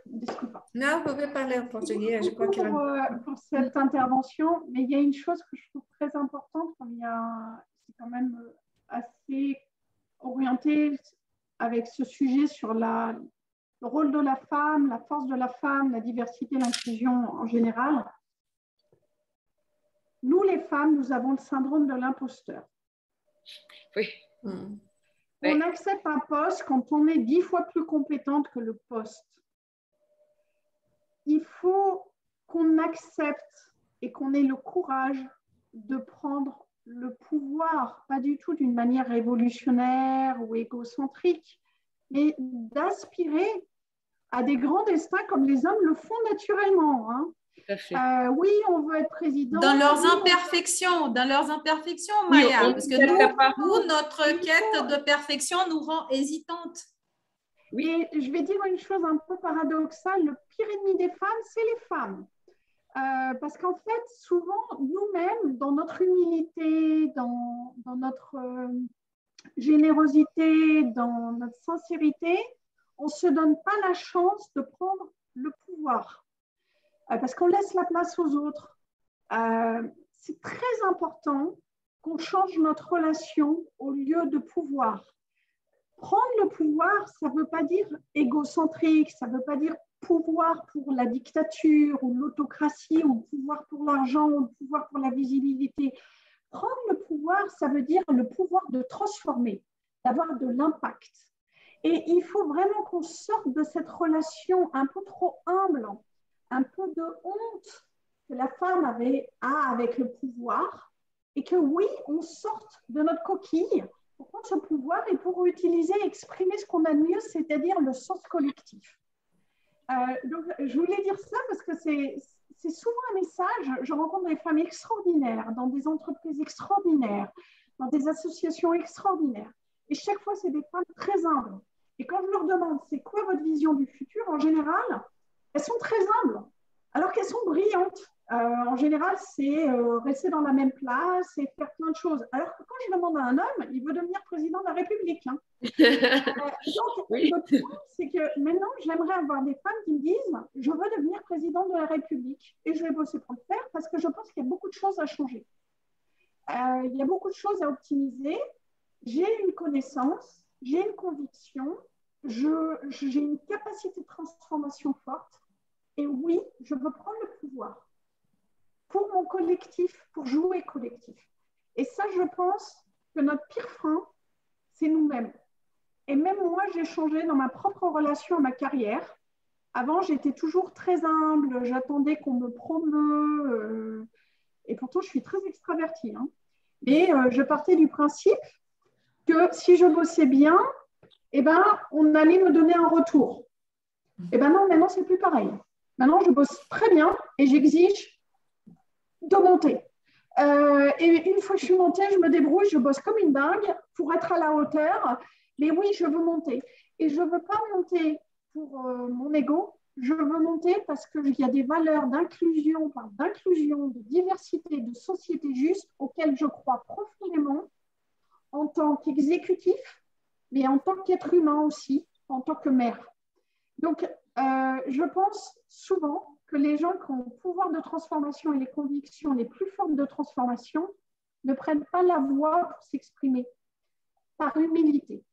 Speaker 3: Desculpa.
Speaker 1: Non, vous pouvez parler en portugais. Je crois
Speaker 3: pour cette intervention, mais il y a une chose que je trouve très importante. C'est quand même assez orienté avec ce sujet sur le rôle de la femme, la force de la femme, la diversité, l'inclusion en général. Nous, les femmes, nous avons le syndrome de l'imposteur.
Speaker 6: Oui.
Speaker 3: On accepte un poste quand on est 10 fois plus compétente que le poste. Il faut qu'on accepte et qu'on ait le courage de prendre le pouvoir, pas du tout d'une manière révolutionnaire ou égocentrique, mais d'aspirer à des grands destins comme les hommes le font naturellement. Hein. Oui, on veut être président.
Speaker 2: Dans leurs imperfections, Maya, parce que nous, notre quête de perfection nous rend hésitantes.
Speaker 3: Oui. Et je vais dire une chose un peu paradoxale, le pire ennemi des femmes, c'est les femmes. Parce qu'en fait, souvent, nous-mêmes, dans notre humilité, dans notre générosité, dans notre sincérité, on ne se donne pas la chance de prendre le pouvoir. Parce qu'on laisse la place aux autres. C'est très important qu'on change notre relation au lieu de pouvoir. prendre le pouvoir, ça ne veut pas dire égocentrique, ça ne veut pas dire pouvoir pour la dictature ou l'autocratie ou pouvoir pour l'argent ou pouvoir pour la visibilité. Prendre le pouvoir, ça veut dire le pouvoir de transformer, d'avoir de l'impact. Et il faut vraiment qu'on sorte de cette relation un peu trop humble, un peu de honte que la femme a avec le pouvoir, et que oui, on sorte de notre coquille pour prendre ce pouvoir et pour utiliser, exprimer ce qu'on a de mieux, c'est-à-dire le sens collectif. Donc, je voulais dire ça parce que c'est souvent un message. Je rencontre des femmes extraordinaires, dans des entreprises extraordinaires, dans des associations extraordinaires. Et chaque fois, c'est des femmes très humbles. Et quand je leur demande, c'est quoi votre vision du futur, en général, elles sont très humbles, alors qu'elles sont brillantes. En général, c'est rester dans la même place et faire plein de choses. Alors que quand je demande à un homme, il veut devenir président de la République. Donc, oui. Le point, c'est que maintenant, j'aimerais avoir des femmes qui me disent « Je veux devenir présidente de la République ». Et je vais bosser pour le faire parce que je pense qu'il y a beaucoup de choses à changer. Il y a beaucoup de choses à optimiser. J'ai une connaissance, j'ai une conviction, j'ai une capacité de transformation forte. Et oui, je veux prendre le pouvoir pour mon collectif, pour jouer collectif. Et ça, je pense que notre pire frein, c'est nous-mêmes. Et même moi, j'ai changé dans ma propre relation à ma carrière. Avant, j'étais toujours très humble, j'attendais qu'on me promeut. Et pourtant, je suis très extravertie. Hein. Et je partais du principe que si je bossais bien, eh ben, on allait me donner un retour. Eh ben non, maintenant, c'est plus pareil. Maintenant, je bosse très bien et j'exige de monter. Et une fois que je suis montée, je me débrouille, je bosse comme une dingue pour être à la hauteur. Mais oui, je veux monter. Et je ne veux pas monter pour mon ego, je veux monter parce qu'il y a des valeurs d'inclusion, de diversité, de société juste auxquelles je crois profondément en tant qu'exécutif, mais en tant qu'être humain aussi, en tant que mère. Donc, je pense souvent que les gens qui ont le pouvoir de transformation et les convictions les plus fortes de transformation ne prennent pas la voix pour s'exprimer par humilité.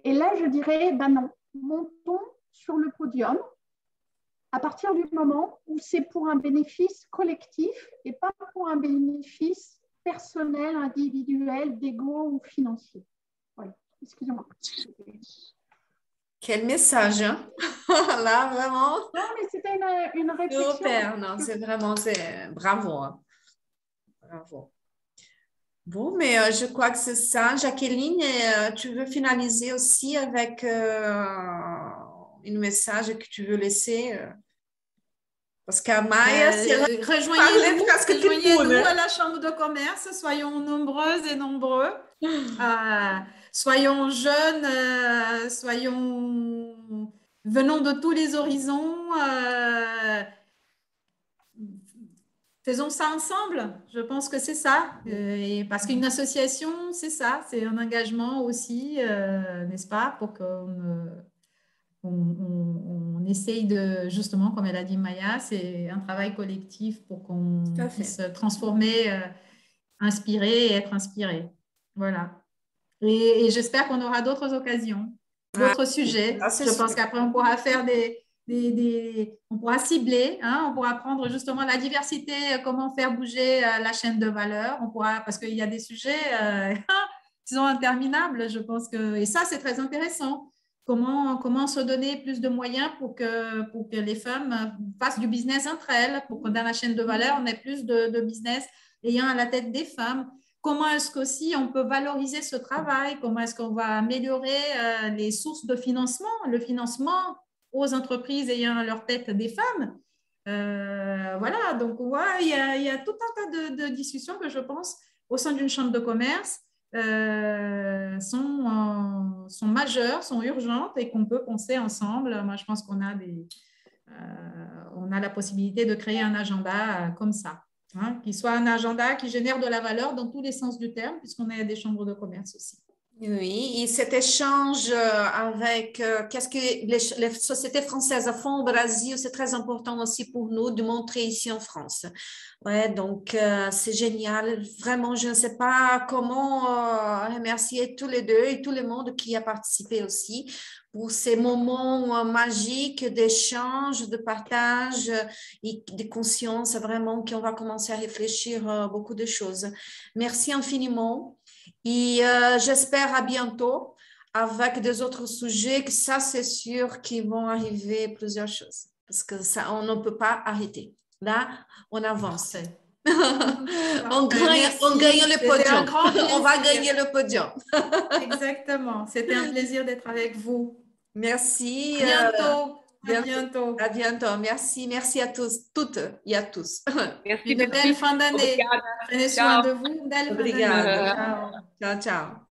Speaker 3: Et là, je dirais, ben non, montons sur le podium à partir du moment où c'est pour un bénéfice collectif et pas pour un bénéfice personnel, individuel, d'égo ou financier. Oui, excusez-moi.
Speaker 1: Quel message, hein? Là, vraiment.
Speaker 3: Non, mais c'était une réflexion.
Speaker 1: Super, non, c'est vraiment, bravo. Hein. Bravo. Bon, mais je crois que c'est ça. Jacqueline, tu veux finaliser aussi avec un message que tu veux laisser parce qu'Amaya,
Speaker 2: rejoignez-nous à la Chambre de commerce, soyons nombreuses et nombreux. Soyons jeunes, venons de tous les horizons. Faisons ça ensemble, je pense que c'est ça. Parce qu'une association, c'est ça, c'est un engagement aussi, n'est-ce pas, pour qu'on essaye de, justement, comme elle a dit Maya, c'est un travail collectif pour qu'on puisse transformer, inspirer et être inspiré. Voilà. Et j'espère qu'on aura d'autres occasions, d'autres sujets. Je pense qu'après, on pourra faire on pourra cibler, hein, on pourra prendre justement la diversité, comment faire bouger la chaîne de valeur. On pourra, parce qu'il y a des sujets qui sont interminables, je pense que, et ça, c'est très intéressant. Comment se donner plus de moyens pour que les femmes fassent du business entre elles, pour que dans la chaîne de valeur, on ait plus de business ayant à la tête des femmes. Comment est-ce qu'aussi on peut valoriser ce travail? Comment est-ce qu'on va améliorer les sources de financement, le financement aux entreprises ayant à leur tête des femmes? Voilà, donc ouais, il y a tout un tas de discussions que je pense au sein d'une chambre de commerce sont majeures, sont urgentes et qu'on peut penser ensemble. Moi, je pense qu'on a on a la possibilité de créer un agenda comme ça. Hein, qui soit un agenda qui génère de la valeur dans tous les sens du terme, puisqu'on a des chambres de commerce aussi.
Speaker 1: Oui, et cet échange avec qu'est-ce que les sociétés françaises font au Brésil, c'est très important aussi pour nous de montrer ici en France. Ouais, donc c'est génial. Vraiment, je ne sais pas comment remercier tous les deux et tout le monde qui a participé aussi pour ces moments magiques d'échange, de partage et de conscience, vraiment qu'on va commencer à réfléchir beaucoup de choses. Merci infiniment. Et j'espère à bientôt avec des autres sujets, que ça, c'est sûr qu'ils vont arriver plusieurs choses. Parce que ça, on ne peut pas arrêter. Là, on avance. On gagne le podium. On va gagner le podium.
Speaker 2: Exactement. C'était un plaisir d'être avec vous.
Speaker 1: Merci.
Speaker 2: À bientôt.
Speaker 1: À bientôt. Merci. Merci à tous, toutes et à tous.
Speaker 2: Merci. Une belle fin d'année. Prenez soin de vous. Belle fin d'année.
Speaker 1: Ciao, ciao.